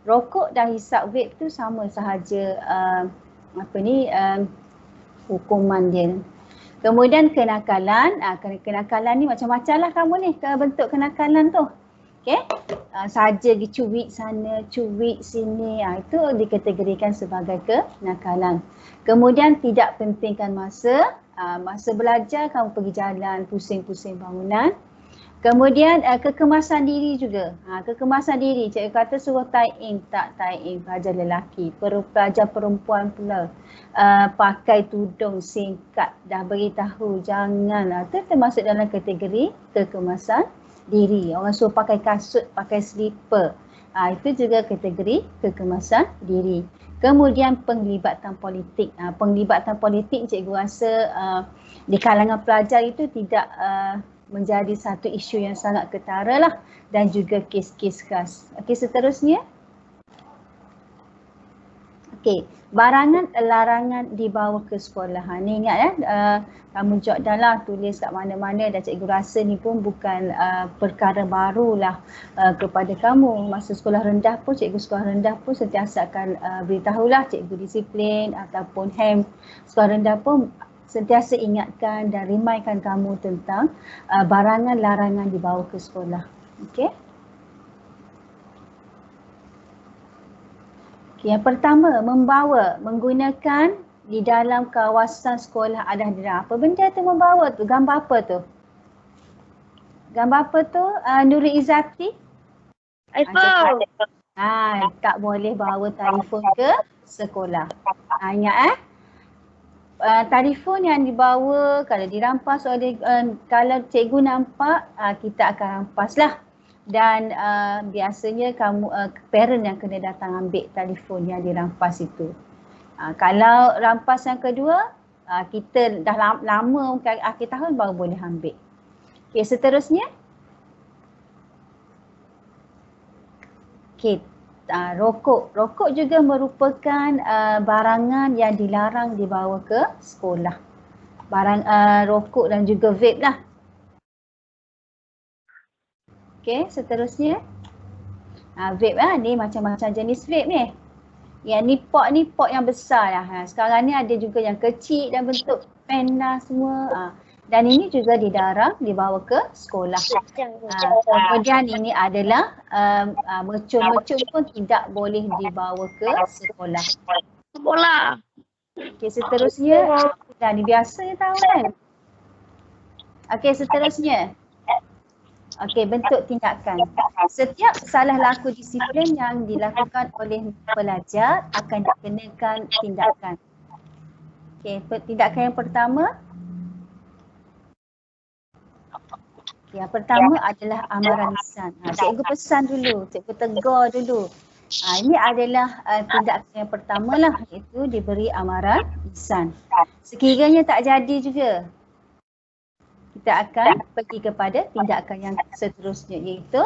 Rokok dan hisap vape tu sama sahaja hukuman dia. Kemudian kenakalan, kenakalan ni macam-macam lah kamu ni bentuk kenakalan tu. Okay, saja pergi cubit sana, cubit sini, itu dikategorikan sebagai kenakalan. Kemudian tidak pentingkan masa, masa belajar kamu pergi jalan, pusing-pusing bangunan. Kemudian kekemasan diri juga. Kekemasan diri, cikgu kata suruh tie in, tak tie in, pelajar lelaki. Pelajar perempuan pula pakai tudung singkat, dah beritahu jangan. Itu termasuk dalam kategori kekemasan diri. Orang suruh pakai kasut, pakai slipper. Itu juga kategori kekemasan diri. Kemudian penglibatan politik. Penglibatan politik cikgu rasa di kalangan pelajar itu tidak menjadi satu isu yang sangat ketara lah, dan juga kes-kes khas. Okey, seterusnya. Okey, barangan larangan dibawa ke sekolah. Ni ingat kamu jot dah lah, tulis kat mana-mana, dan cikgu rasa ni pun bukan perkara barulah kepada kamu. Masa sekolah rendah pun, cikgu sekolah rendah pun sentiasa akan beritahulah cikgu disiplin ataupun HEM sekolah rendah pun sentiasa ingatkan dan remindkan kamu tentang barangan larangan dibawa ke sekolah. Okey. Okay, yang pertama, menggunakan di dalam kawasan sekolah ada dilarang. Apa benda tu membawa tu? Gambar apa tu? Gambar apa tu? Nuri Izzati? iPhone. Tak boleh bawa telefon ke sekolah. Ingat telefon yang dibawa kalau dirampas oleh kalau cikgu nampak, kita akan rampas lah. Dan biasanya kamu parent yang kena datang ambil telefon yang dirampas itu. Kalau rampas yang kedua, kita dah lama akhir tahun baru boleh ambil. Okey, seterusnya. Okey, rokok. Rokok juga merupakan barangan yang dilarang dibawa ke sekolah. Rokok dan juga vape lah. Okey, seterusnya. Vape ni macam-macam jenis vape ni. Yang ni pot yang besar lah. Sekarang ni ada juga yang kecil dan bentuk pena semua. dan ini juga dilarang dibawa ke sekolah. Kemudian ini adalah mercun-mercun pun tidak boleh dibawa ke sekolah. Bola. Okey, seterusnya, dah ni biasa je tahu kan? Okey, seterusnya. Okey, bentuk tindakan. Setiap salah laku disiplin yang dilakukan oleh pelajar akan dikenakan tindakan. Okey, tindakan yang pertama. Yang pertama adalah amaran lisan. Cikgu pesan dulu, cikgu tegur dulu. Ini adalah tindakan yang pertama lah, iaitu diberi amaran lisan. Sekiranya tak jadi juga, kita akan pergi kepada tindakan yang seterusnya, iaitu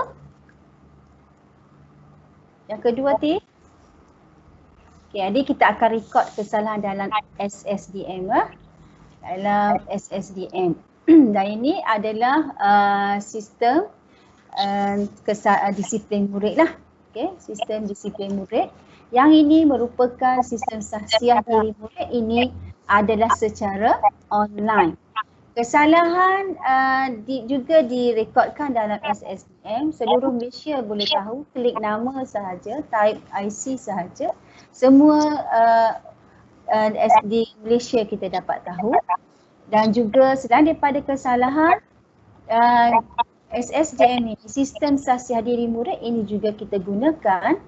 yang kedua T. Okay, adik kita akan rekod kesalahan dalam SSDM lah. Dalam SSDM. Dan ini adalah sistem disiplin murid lah. Okay, sistem disiplin murid. Yang ini merupakan sistem sahsiah diri murid ini adalah secara online. Kesalahan juga direkodkan dalam SSDM. Seluruh Malaysia boleh tahu, klik nama sahaja, type IC sahaja. Semua SD Malaysia kita dapat tahu. Dan juga selain daripada kesalahan, SSDM ini, sistem sahsiah diri murid ini juga kita gunakan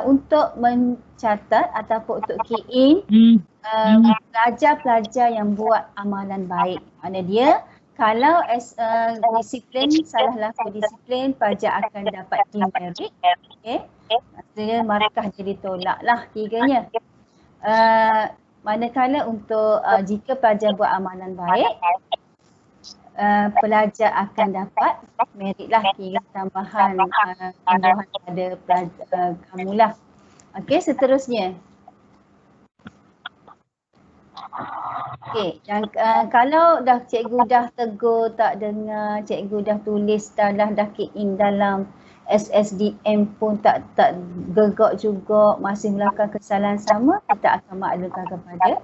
untuk mencatat ataupun untuk key in pelajar-pelajar yang buat amalan baik. Mana dia, kalau disiplin, salah laku disiplin, pelajar akan dapat demerit. Okay. Maksudnya markah jadi tolak lah tiganya. Manakala untuk jika pelajar buat amalan baik, pelajar akan dapat merit lah, kira tambahan tambahan pada kamu lah. Okey, seterusnya. Okey, dan kalau dah cikgu dah tegur tak dengar, cikgu dah tulis dah key in dalam SSDM pun tak gegak juga, masih melakukan kesalahan sama, kita akan maklumkan kepada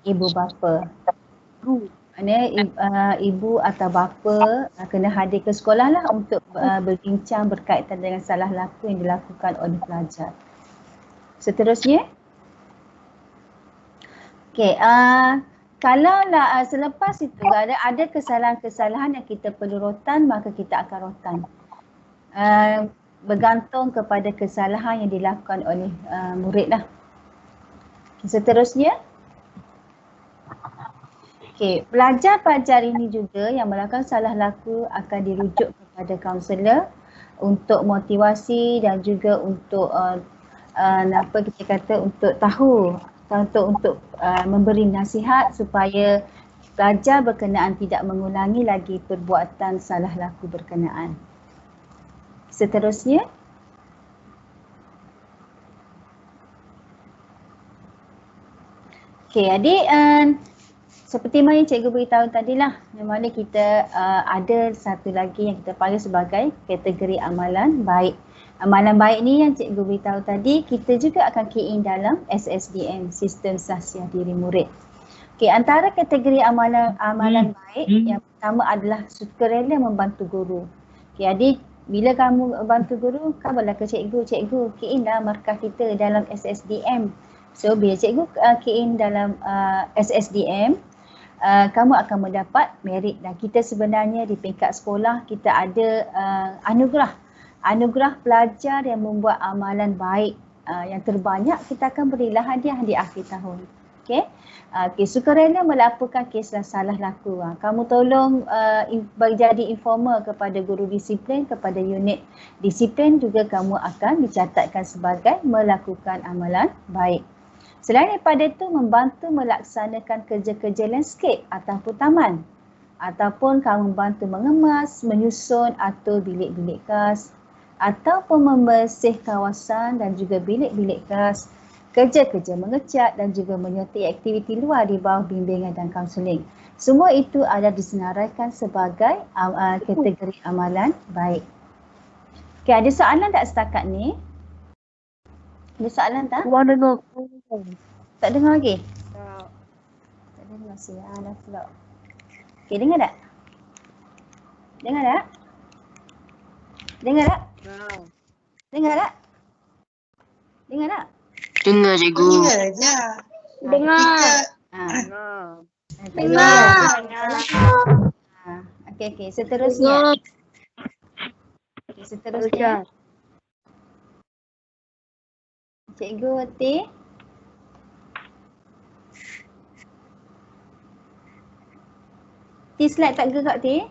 ibu bapa. Maknanya ibu atau bapa kena hadir ke sekolah lah untuk berbincang berkaitan dengan salah laku yang dilakukan oleh pelajar. Seterusnya. Okey, kalau selepas itu ada kesalahan-kesalahan yang kita perlu rotan, maka kita akan rotan. Bergantung kepada kesalahan yang dilakukan oleh murid lah. Seterusnya. Okey, pelajar-pelajar ini juga yang melakukan salah laku akan dirujuk kepada kaunselor untuk motivasi dan juga untuk untuk tahu, untuk memberi nasihat supaya pelajar berkenaan tidak mengulangi lagi perbuatan salah laku berkenaan. Seterusnya. Okey, adik, seperti mana cikgu beritahu tadilah, memang kita ada satu lagi yang kita panggil sebagai kategori amalan baik. Amalan baik ni yang cikgu beritahu tadi, kita juga akan key in dalam SSDM, sistem sahsiah diri murid. Okey, antara kategori amalan baik, yang pertama adalah sukarela membantu guru. Okey, adik, bila kamu bantu guru, kabarlah ke cikgu, key in dah markah kita dalam SSDM. So bila cikgu key in dalam SSDM, kamu akan mendapat merit. Dan kita sebenarnya di peringkat sekolah, kita ada anugerah pelajar yang membuat amalan baik. Yang terbanyak kita akan berilah hadiah di akhir tahun. Okey. Sukarela melaporkan kes salah laku. Kamu tolong jadi informer kepada guru disiplin, kepada unit disiplin, juga kamu akan dicatatkan sebagai melakukan amalan baik. Selain daripada itu, membantu melaksanakan kerja-kerja landscape ataupun taman. Ataupun kamu membantu mengemas, menyusun atau bilik-bilik kelas. Ataupun membersih kawasan dan juga bilik-bilik kelas. Kerja-kerja mengecat dan juga menyertai aktiviti luar di bawah bimbingan dan kaunseling. Semua itu ada disenaraikan sebagai kategori amalan baik. Okey, ada soalan tak setakat ni? Ada soalan tak? Tak dengar lagi? Tak dengar sih. Dah pula. Okey, dengar tak? Dengar tak? Dengar tak? Dengar tak? Dengar tak? Dengar cikgu. Dengar je. Dengar. Ha. Dengar. Ha. Okey, seterusnya. Okey, seterusnya. Cikgu T. T slide tak gerak T?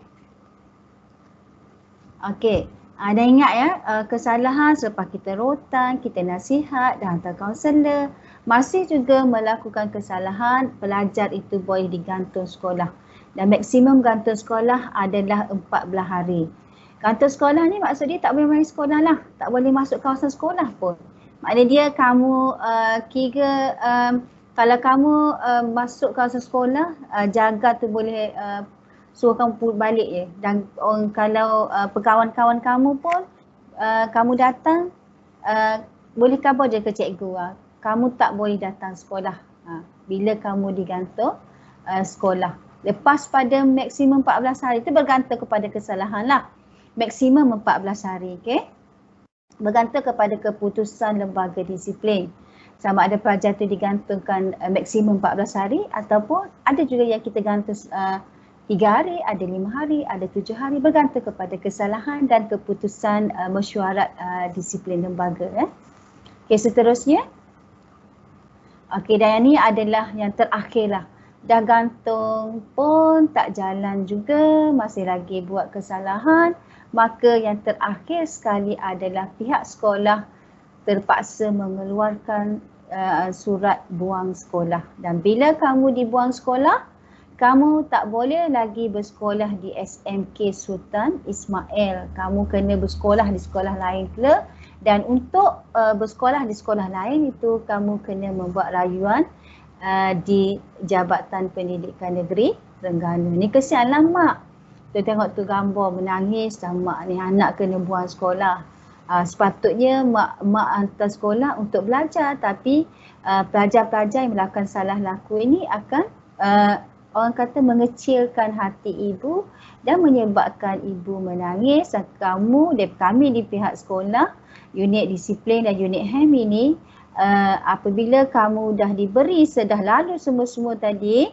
Okey. Dan ingat ya, kesalahan selepas kita rotan, kita nasihat dan hantar kaunselor, masih juga melakukan kesalahan, pelajar itu boleh digantung sekolah. Dan maksimum gantung sekolah adalah 14 hari. Gantung sekolah ni maksud dia tak boleh main sekolah lah, tak boleh masuk kawasan sekolah pun. Maknanya dia kamu kira kalau kamu masuk kawasan sekolah, jaga tu boleh suruh kamu balik je. Dan kalau kawan-kawan kamu pun kamu datang, boleh khabar je ke cikgu, kamu tak boleh datang sekolah bila kamu digantung sekolah. Lepas pada maksimum 14 hari, itu bergantung kepada kesalahan lah. Maksimum 14 hari, okey? Bergantung kepada keputusan lembaga disiplin. Sama ada pelajar itu digantungkan maksimum 14 hari ataupun ada juga yang kita gantung 3 hari, ada 5 hari, ada 7 hari, bergantung kepada kesalahan dan keputusan mesyuarat disiplin lembaga. Okey, seterusnya. Okey, dan yang ni adalah yang terakhir lah. Dah gantung pun tak jalan juga, masih lagi buat kesalahan, maka yang terakhir sekali adalah pihak sekolah terpaksa mengeluarkan surat buang sekolah. Dan bila kamu dibuang sekolah, kamu tak boleh lagi bersekolah di SMK Sultan Ismail. Kamu kena bersekolah di sekolah lain pula. Dan untuk bersekolah di sekolah lain itu, kamu kena membuat rayuan di Jabatan Pendidikan Negeri Terengganu. Ni kesian lah mak. Tu tengok tu gambar menangis dan mak ni anak kena buang sekolah. Sepatutnya mak hantar sekolah untuk belajar, tapi pelajar-pelajar yang melakukan salah laku ini akan orang kata mengecilkan hati ibu dan menyebabkan ibu menangis. Dan kami di pihak sekolah, unit disiplin dan unit HEM ini, apabila kamu dah diberi, dah lalu semua-semua tadi,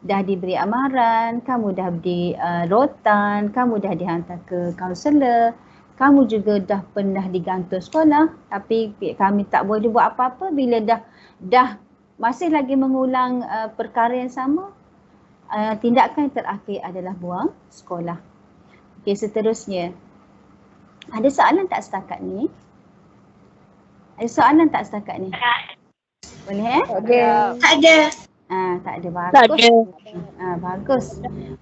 dah diberi amaran, kamu dah di rotan, kamu dah dihantar ke kaunselor, kamu juga dah pernah digantung sekolah, tapi kami tak boleh buat apa-apa bila dah masih lagi mengulang perkara yang sama. Tindakan yang terakhir adalah buang sekolah. Okey, seterusnya. Ada soalan tak setakat ni? Ada soalan tak setakat ni? Boleh Tak ada. Tak ada, bagus. Bagus.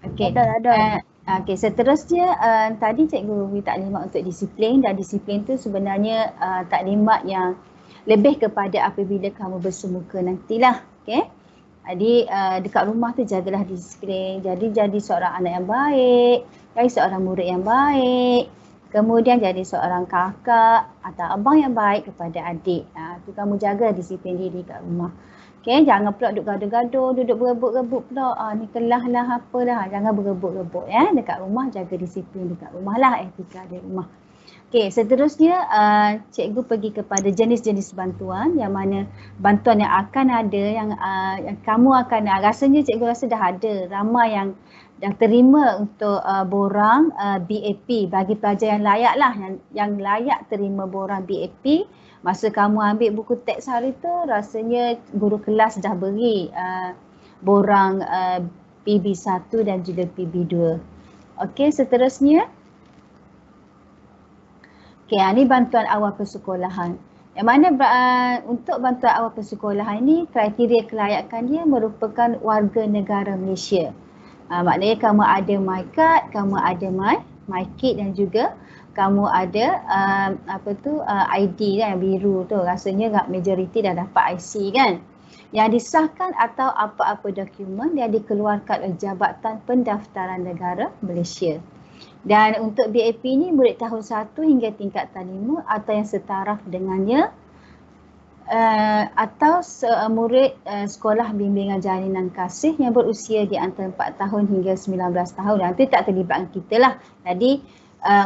Okey. Okey, seterusnya tadi Cikgu beri taklimat untuk disiplin, dan disiplin tu sebenarnya taklimat yang lebih kepada apabila kamu bersemuka nantilah. Okey. Jadi dekat rumah tu jagalah disiplin. Jadi seorang anak yang baik, jadi seorang murid yang baik. Kemudian jadi seorang kakak atau abang yang baik kepada adik. Tu kamu jaga disiplin diri kat rumah. Okey, jangan pula duduk gaduh-gaduh, duduk berebut-rebut pula. Ni kelah lah apalah. Jangan berebut-rebut ya. Dekat rumah jaga disiplin dekat rumah lah, etika di rumah. Okey, seterusnya cikgu pergi kepada jenis-jenis bantuan, yang mana bantuan yang akan ada, yang kamu akan, rasanya cikgu rasa dah ada ramai yang dah terima untuk borang BAP bagi pelajar yang layak lah, yang layak terima borang BAP. Masa kamu ambil buku teks hari tu, rasanya guru kelas dah beri borang PB1 dan juga PB2. Okey, seterusnya. Okey, ini bantuan awal persekolahan. Yang mana untuk bantuan awal persekolahan ini, kriteria kelayakan dia merupakan warga negara Malaysia. Maknanya kamu ada MyKad, kamu ada MyKid dan juga kamu ada ID kan, yang biru tu. Rasanya majoriti dah dapat IC kan. Yang disahkan atau apa-apa dokumen yang dikeluarkan oleh Jabatan Pendaftaran Negara Malaysia. Dan untuk BAP ni murid tahun 1 hingga tingkatan 5 atau yang setaraf dengannya atau murid sekolah bimbingan jalinan kasih yang berusia di antara 4 tahun hingga 19 tahun. Nanti tak terlibatkan kita lah. Jadi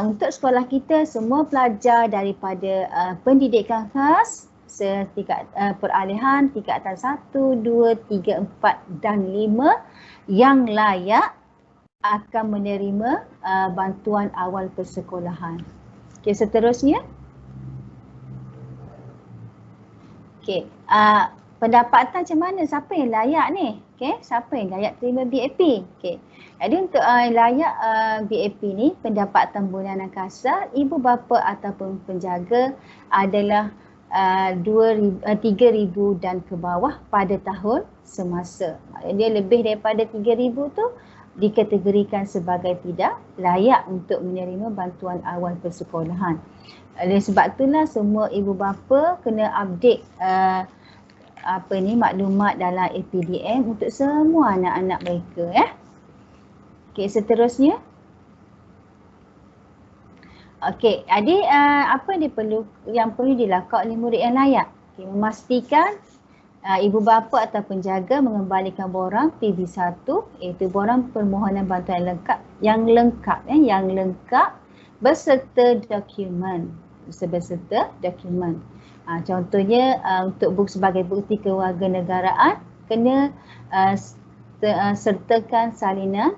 untuk sekolah kita semua pelajar daripada pendidikan khas setingkat peralihan tingkatan 1, 2, 3, 4 dan 5 yang layak akan menerima bantuan awal persekolahan. Okey, seterusnya. Okey, pendapatan macam mana? Siapa yang layak ni? Okey, siapa yang layak terima BAP? Okey. Jadi untuk layak BAP ni, pendapatan bulanan kasar ibu bapa ataupun penjaga adalah 3,000 dan ke bawah pada tahun semasa. Dia lebih daripada 3,000 tu dikategorikan sebagai tidak layak untuk menerima bantuan awal persekolahan. Oleh sebab itulah semua ibu bapa kena update maklumat dalam APDM untuk semua anak-anak mereka ya. Okey, seterusnya. Okey, jadi apa yang perlu dilakukan oleh murid yang layak? Okay, memastikan ibu bapa atau penjaga mengembalikan borang PB1 iaitu borang permohonan bantuan yang lengkap beserta dokumen. Contohnya untuk sebagai bukti kewarganegaraan kena sertakan salinan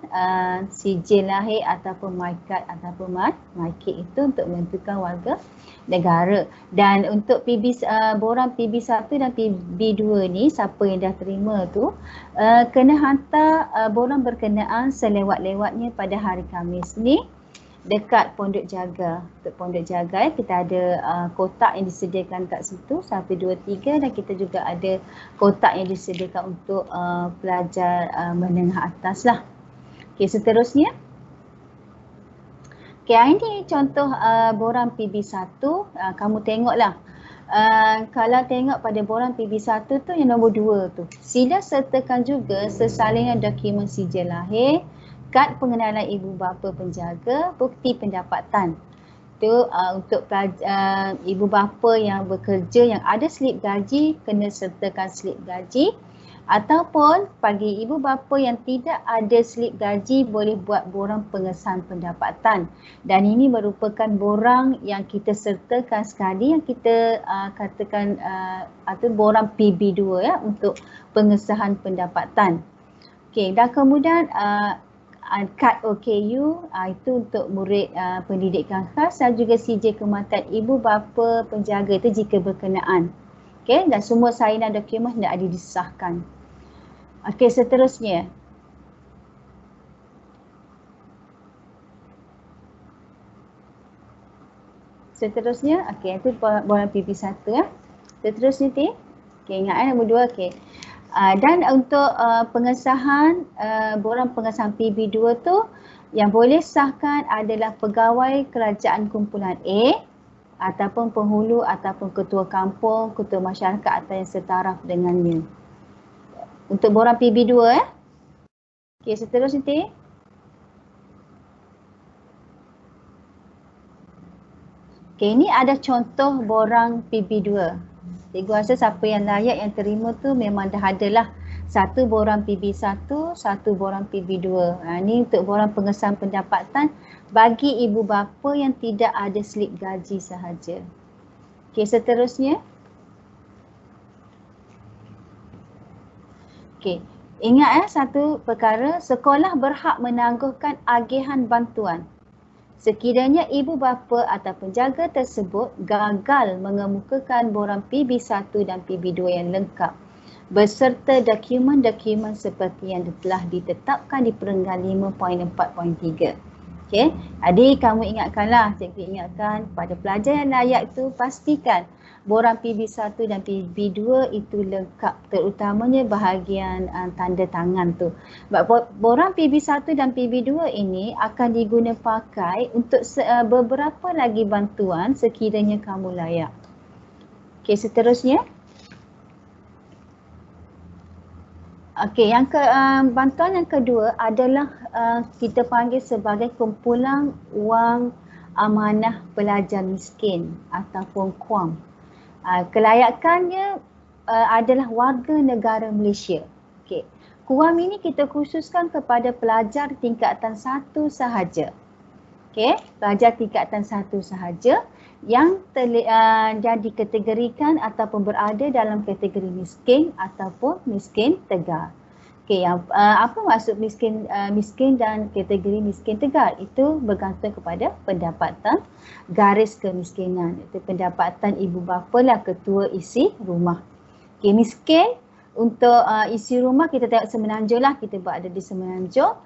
sijil lahir ataupun MyKad ataupun MyKid itu untuk menentukan warga negara. Dan untuk borang PB1 dan PB2 ni siapa yang dah terima tu kena hantar borang berkenaan selewat-lewatnya pada hari Khamis ni dekat Pondok Jaga. Untuk Pondok Jaga kita ada kotak yang disediakan kat situ 1, 2, 3 dan kita juga ada kotak yang disediakan untuk pelajar menengah atas lah. Okey, seterusnya. Okey, ini contoh borang PB1. Kamu tengoklah. Kalau tengok pada borang PB1 tu yang nombor 2 tu. Sila sertakan juga sesalinan dokumen sijil lahir, kad pengenalan ibu bapa penjaga, bukti pendapatan. Itu untuk ibu bapa yang bekerja yang ada slip gaji, kena sertakan slip gaji. Ataupun bagi ibu bapa yang tidak ada slip gaji, boleh buat borang pengesahan pendapatan. Dan ini merupakan borang yang kita sertakan sekali yang kita katakan atau borang PB2 ya untuk pengesahan pendapatan. Okey, dan kemudian kad OKU itu untuk murid pendidikan khas dan juga sijil kematian ibu bapa penjaga itu jika berkenaan. Okey, dan semua salinan dokumen hendak disahkan. Okey, seterusnya. Okey, itu borang PP1 ya. Seterusnya T. Okey, ingat nombor 2. Okey. Dan untuk pengesahan borang pengesahan PB2 tu yang boleh sahkan adalah pegawai kerajaan kumpulan A ataupun penghulu ataupun ketua kampung, ketua masyarakat atau yang setaraf dengannya. Untuk borang PB2 Okey, seterusnya T. Okey, ini ada contoh borang PB2. Cikgu rasa siapa yang layak yang terima tu memang dah ada lah. 1 borang PB1, 1 borang PB2. Ini untuk borang pengesahan pendapatan bagi ibu bapa yang tidak ada slip gaji sahaja. Okey, seterusnya. Okey, ingat satu perkara, sekolah berhak menangguhkan agihan bantuan sekiranya ibu bapa atau penjaga tersebut gagal mengemukakan borang PB1 dan PB2 yang lengkap beserta dokumen-dokumen seperti yang telah ditetapkan di perenggan 5.4.3. Okey, adik kamu ingatkanlah, cikgu ingatkan pada pelajar yang layak itu pastikan borang PB1 dan PB2 itu lengkap, terutamanya bahagian tanda tangan tu. Borang PB1 dan PB2 ini akan diguna pakai untuk beberapa lagi bantuan sekiranya kamu layak. Okey, seterusnya. Okey, bantuan yang kedua adalah kita panggil sebagai kumpulan wang amanah pelajar miskin ataupun KWAM. Kelayakannya adalah warga negara Malaysia. Okey. KUAM ini kita khususkan kepada pelajar tingkatan 1 sahaja. Okey, pelajar tingkatan 1 sahaja yang dikategorikan ataupun berada dalam kategori miskin ataupun miskin tegar. Okey, apa maksud miskin dan kategori miskin tegar? Itu bergantung kepada pendapatan garis kemiskinan. Itu pendapatan ibu bapa lah ketua isi rumah. Okey, miskin untuk isi rumah kita tengok Semenanjung lah, kita berada di Semenanjung.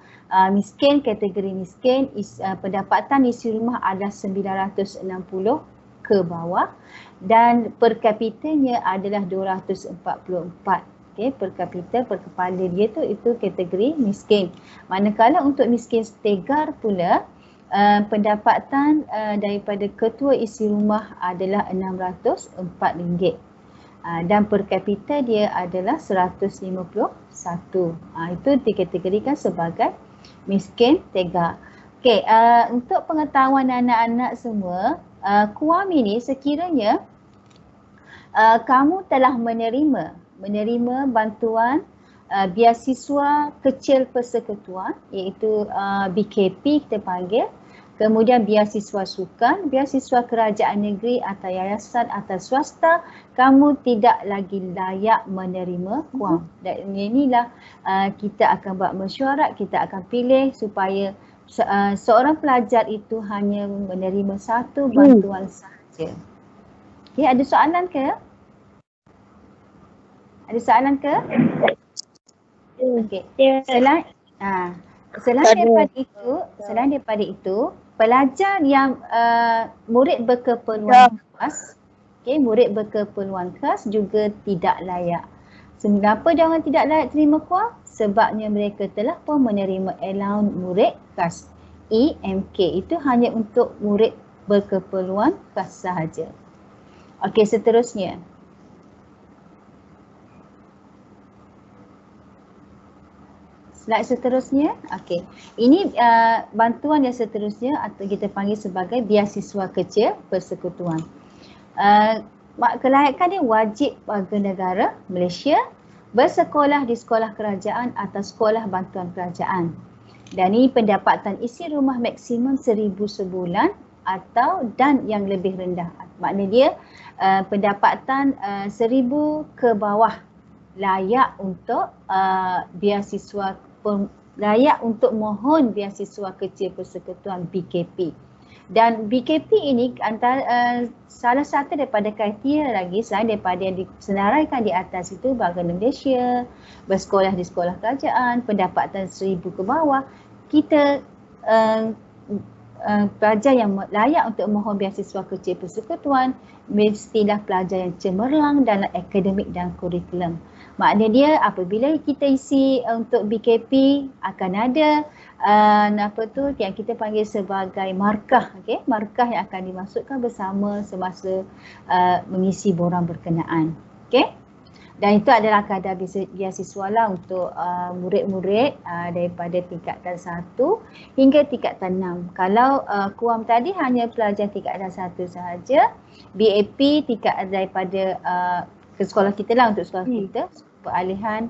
Miskin, kategori miskin, pendapatan isi rumah adalah 960 ke bawah dan per kapitanya adalah 244. Okay, per kapita, per kepala dia tu itu kategori miskin. Manakala untuk miskin tegar pula, pendapatan daripada ketua isi rumah adalah RM604. Dan per kapita dia adalah 151. Itu dikategorikan sebagai miskin tegar. Okey, untuk pengetahuan anak-anak semua, KUAM ini sekiranya kamu telah menerima bantuan beasiswa kecil persekutuan, iaitu BKP kita panggil. Kemudian beasiswa sukan, beasiswa kerajaan negeri atau yayasan atau swasta, kamu tidak lagi layak menerima KUAM. Dan inilah kita akan buat mesyuarat, kita akan pilih supaya seorang pelajar itu hanya menerima satu bantuan sahaja. Okay, ada soalan ke? Ada soalan ke? Okey. Selain daripada itu, pelajar yang murid berkeperluan khas, murid berkeperluan khas juga tidak layak. Kenapa dia orang tidak layak terima KUAM? Sebabnya mereka telah pun menerima allowance murid khas, EMK. Itu hanya untuk murid berkeperluan khas sahaja. Okey, seterusnya. Slide seterusnya. Okey. Ini bantuan yang seterusnya atau kita panggil sebagai beasiswa kecil persekutuan. Kelayakan dia wajib warga negara Malaysia, bersekolah di sekolah kerajaan atau sekolah bantuan kerajaan. Dan ini pendapatan isi rumah maksimum 1,000 sebulan atau dan yang lebih rendah. Maknanya dia pendapatan 1,000 ke bawah layak untuk beasiswa, layak untuk mohon beasiswa kecil persekutuan BKP. Dan BKP ini antara salah satu daripada kriteria lagi selain daripada yang disenaraikan di atas itu, warga Malaysia, bersekolah di sekolah kerajaan, pendapatan 1,000 ke bawah, kita pelajar yang layak untuk mohon beasiswa kecil persekutuan mestilah pelajar yang cemerlang dalam akademik dan kurikulum. Maknanya dia apabila kita isi untuk BKP akan ada yang kita panggil sebagai markah, markah yang akan dimasukkan bersama semasa mengisi borang berkenaan. Dan itu adalah kadar beasiswa lah untuk murid-murid daripada tingkatan 1 hingga tingkatan 6. Kalau KUAM tadi hanya pelajar tingkatan 1 sahaja, BAP tingkat daripada ke sekolah kita lah, untuk sekolah kita, peralihan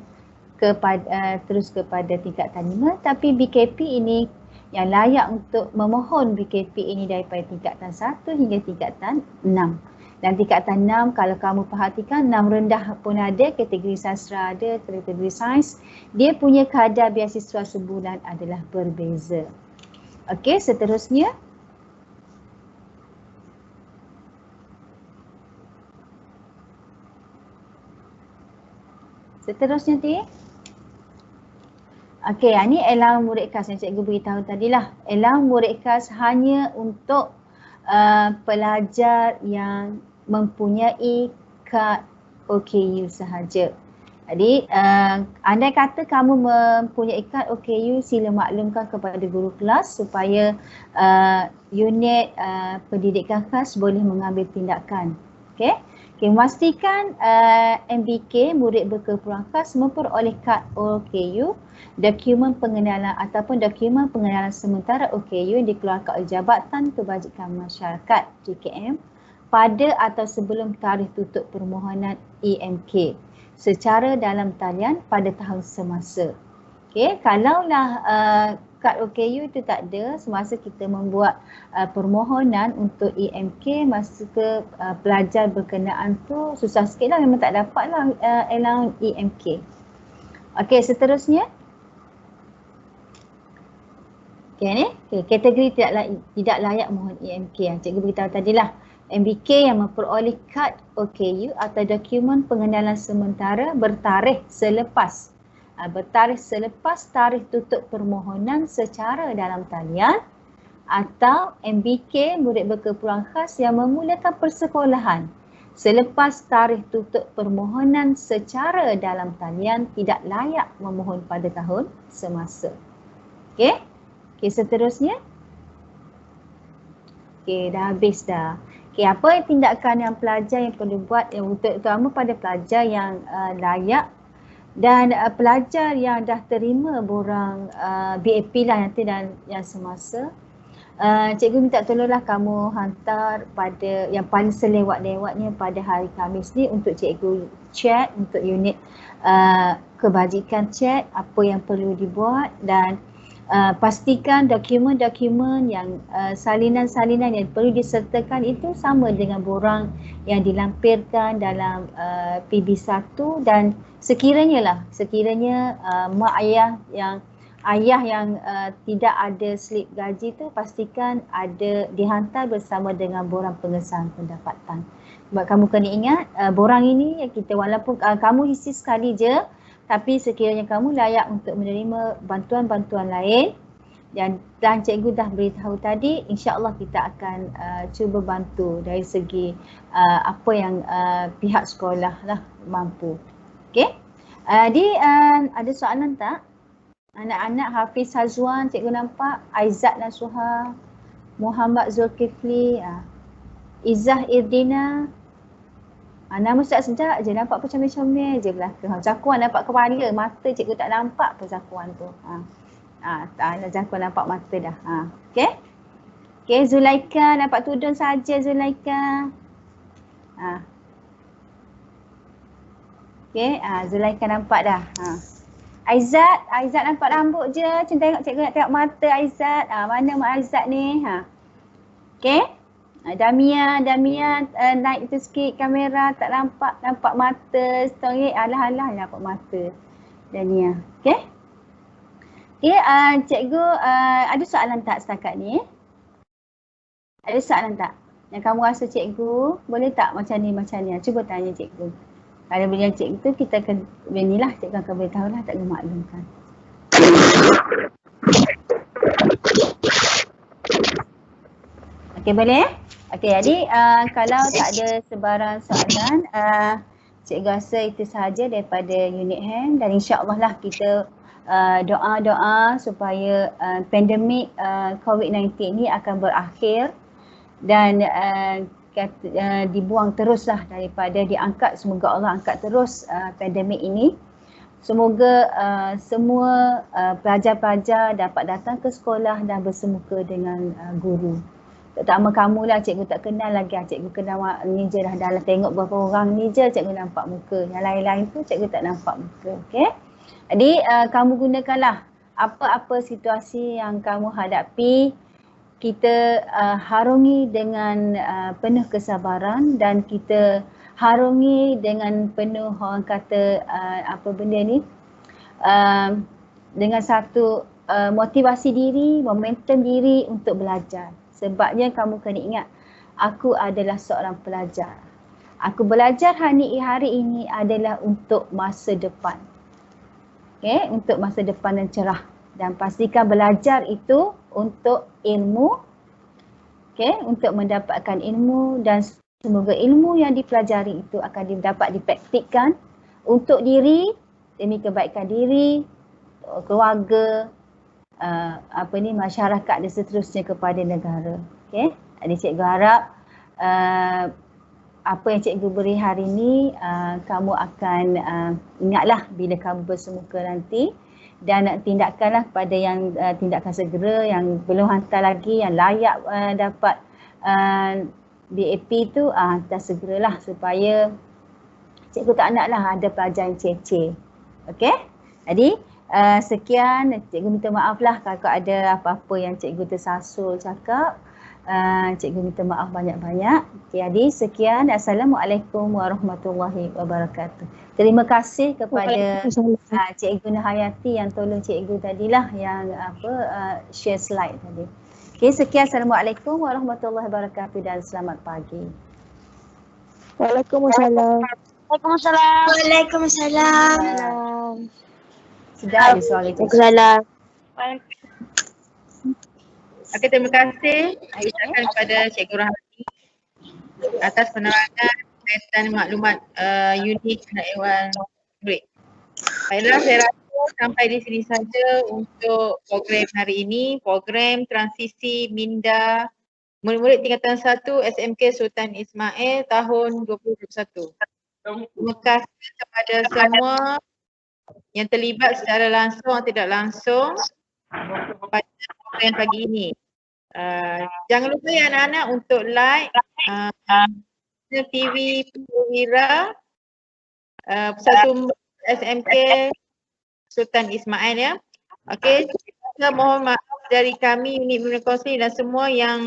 terus kepada tingkatan 5. Tapi BKP ini yang layak untuk memohon BKP ini daripada tingkatan 1 hingga tingkatan 6. Dan tingkatan 6 kalau kamu perhatikan 6 rendah pun ada, kategori sastra ada, kategori sains, dia punya kadar beasiswa sebulan adalah berbeza. Okey, seterusnya. Seterusnya T. Okey, ini allowance murid khas yang cikgu beritahu tadilah. Allowance murid khas hanya untuk pelajar yang mempunyai kad OKU sahaja. Jadi andai kata kamu mempunyai kad OKU, sila maklumkan kepada guru kelas supaya unit pendidikan khas boleh mengambil tindakan. Okey. Memastikan MBK, murid berkeperluan khas, memperoleh kad OKU, dokumen pengenalan ataupun dokumen pengenalan sementara OKU yang dikeluarkan oleh Jabatan Kebajikan Masyarakat JKM pada atau sebelum tarikh tutup permohonan EMK secara dalam talian pada tahun semasa. Okey, kalaulah kad OKU itu tak ada semasa kita membuat permohonan untuk EMK, masa pelajar berkenaan tu susah sikit lah, memang tak dapat lah allowance EMK. Okey, seterusnya. Okey ni, kategori tidak layak mohon EMK. Cikgu beritahu tadilah. MBK yang memperoleh kad OKU atau dokumen pengenalan sementara bertarikh selepas tarikh tutup permohonan secara dalam talian, atau MBK murid berkeperluan khas yang memulakan persekolahan selepas tarikh tutup permohonan secara dalam talian tidak layak memohon pada tahun semasa. Okey, seterusnya. Okey, dah habis dah. Okey, apa tindakan yang pelajar yang perlu buat yang terutama pada pelajar yang layak dan pelajar yang dah terima borang BAP lah nanti dan yang semasa. Cikgu minta tolonglah kamu hantar pada yang paling selewat-lewatnya pada hari Khamis ni untuk cikgu chat untuk unit kebajikan chat apa yang perlu dibuat, dan pastikan dokumen-dokumen yang salinan-salinan yang perlu disertakan itu sama dengan borang yang dilampirkan dalam PB1, dan sekiranya mak ayah yang tidak ada slip gaji tu pastikan ada dihantar bersama dengan borang pengesahan pendapatan. Sebab kamu kena ingat borang ini kita walaupun kamu isi sekali je, tapi sekiranya kamu layak untuk menerima bantuan-bantuan lain dan cikgu dah beritahu tadi, insya-Allah kita akan cuba bantu dari segi apa yang pihak sekolah lah mampu. Okey. Ada soalan tak? Anak-anak Hafiz Hazwan, cikgu nampak, Aizat Nasuha, Muhammad Zulkifli, Izzah Irdina. Nama Ustaz sejak je nampak apa comel-comel je belakang. Jakuan nampak kepala, mata cikgu tak nampak apa jakuan tu. Jakuan nampak mata dah. Okey. Okey, Zulaika nampak tudung saja Zulaika. Okey, Zulaika nampak dah. Aizat nampak rambut je. Cikgu nak tengok mata Aizat. Mana mak Aizat ni? Okey. Damia naik tu sikit kamera, tak nampak mata. Story alah nampak mata Damia. Okey. Okey, cikgu ada soalan tak setakat ni? Ada soalan tak? Yang kamu rasa cikgu boleh tak macam ni? Cuba tanya cikgu. Kalau beliau cikgu tu kita akan beginilah, cikgu akan beritahu lah, tak maklumkan. Okey, boleh? Okey, jadi kalau tak ada sebarang soalan, cikgu rasa itu sahaja daripada unit hand, dan insya-Allah lah kita doa-doa supaya pandemik COVID-19 ni akan berakhir dan dibuang teruslah daripada diangkat, semoga Allah angkat terus pandemik ini. Semoga semua pelajar-pelajar dapat datang ke sekolah dan bersemuka dengan guru. Terutama kamu lah, cikgu tak kenal lagi, cikgu kenal ni je dah, dalam tengok berapa orang ni je cikgu nampak muka, yang lain-lain tu cikgu tak nampak muka. Okey. Jadi kamu gunakanlah apa-apa situasi yang kamu hadapi, kita harungi dengan penuh kesabaran, dan kita harungi dengan penuh orang kata apa benda ni, dengan satu motivasi diri, momentum diri untuk belajar. Sebabnya kamu kena ingat, aku adalah seorang pelajar. Aku belajar hari ini adalah untuk masa depan. Okay, untuk masa depan yang cerah. Dan pastikan belajar itu untuk ilmu, okay, untuk mendapatkan ilmu, dan semoga ilmu yang dipelajari itu akan dapat dipraktikkan untuk diri, demi kebaikan diri, keluarga, masyarakat dan seterusnya kepada negara. Okay, jadi cikgu harap apa yang cikgu beri hari ini kamu akan ingatlah bila kamu bersemuka nanti, dan tindakanlah pada yang tindakan segera, yang belum hantar lagi, yang layak dapat BAP tu dah segeralah supaya cikgu tak naklah ada pelajar yang ceceh. Okey? Jadi sekian, cikgu minta maaf lah kalau ada apa-apa yang cikgu tersasul cakap. Cikgu minta maaf banyak-banyak. Jadi sekian, Assalamualaikum warahmatullahi wabarakatuh. Terima kasih kepada Cikgu Nurhayati yang tolong cikgu tadilah yang share slide tadi. Okey, sekian, Assalamualaikum warahmatullahi wabarakatuh dan selamat pagi. Waalaikumsalam. Waalaikumsalam. Waalaikumsalam. Sedap je suara cikgu. Waalaikumsalam. Okey, terima kasih ucapkan kepada Cikgu Rahmati atas penerangan kaitan maklumat unit penaklukan murid. Baiklah, saya rasa sampai di sini saja untuk program hari ini, program transisi minda murid-murid tingkatan 1 SMK Sultan Ismail tahun 2021. Terima kasih kepada semua yang terlibat secara langsung atau tidak langsung pada program pagi ini. Jangan lupa ya anak-anak untuk like TV Perwira Pusat Sumber SMK Sultan Ismail ya. Okey, saya mohon maaf dari kami unit Bimbingan Kaunseling dan semua yang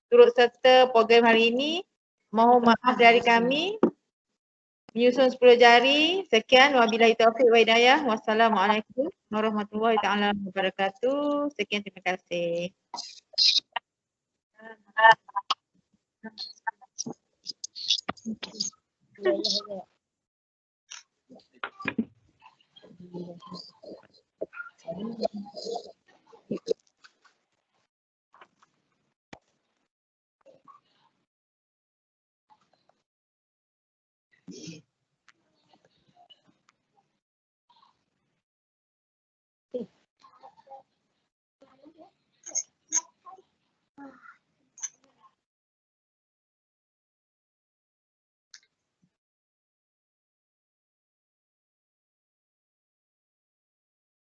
turut serta program hari ini. Mohon maaf dari kami. Menyusun 10 jari. Sekian, wabillahi taufiq wa hidayah. Wassalamualaikum warahmatullahi taala wabarakatuh. Sekian, terima kasih.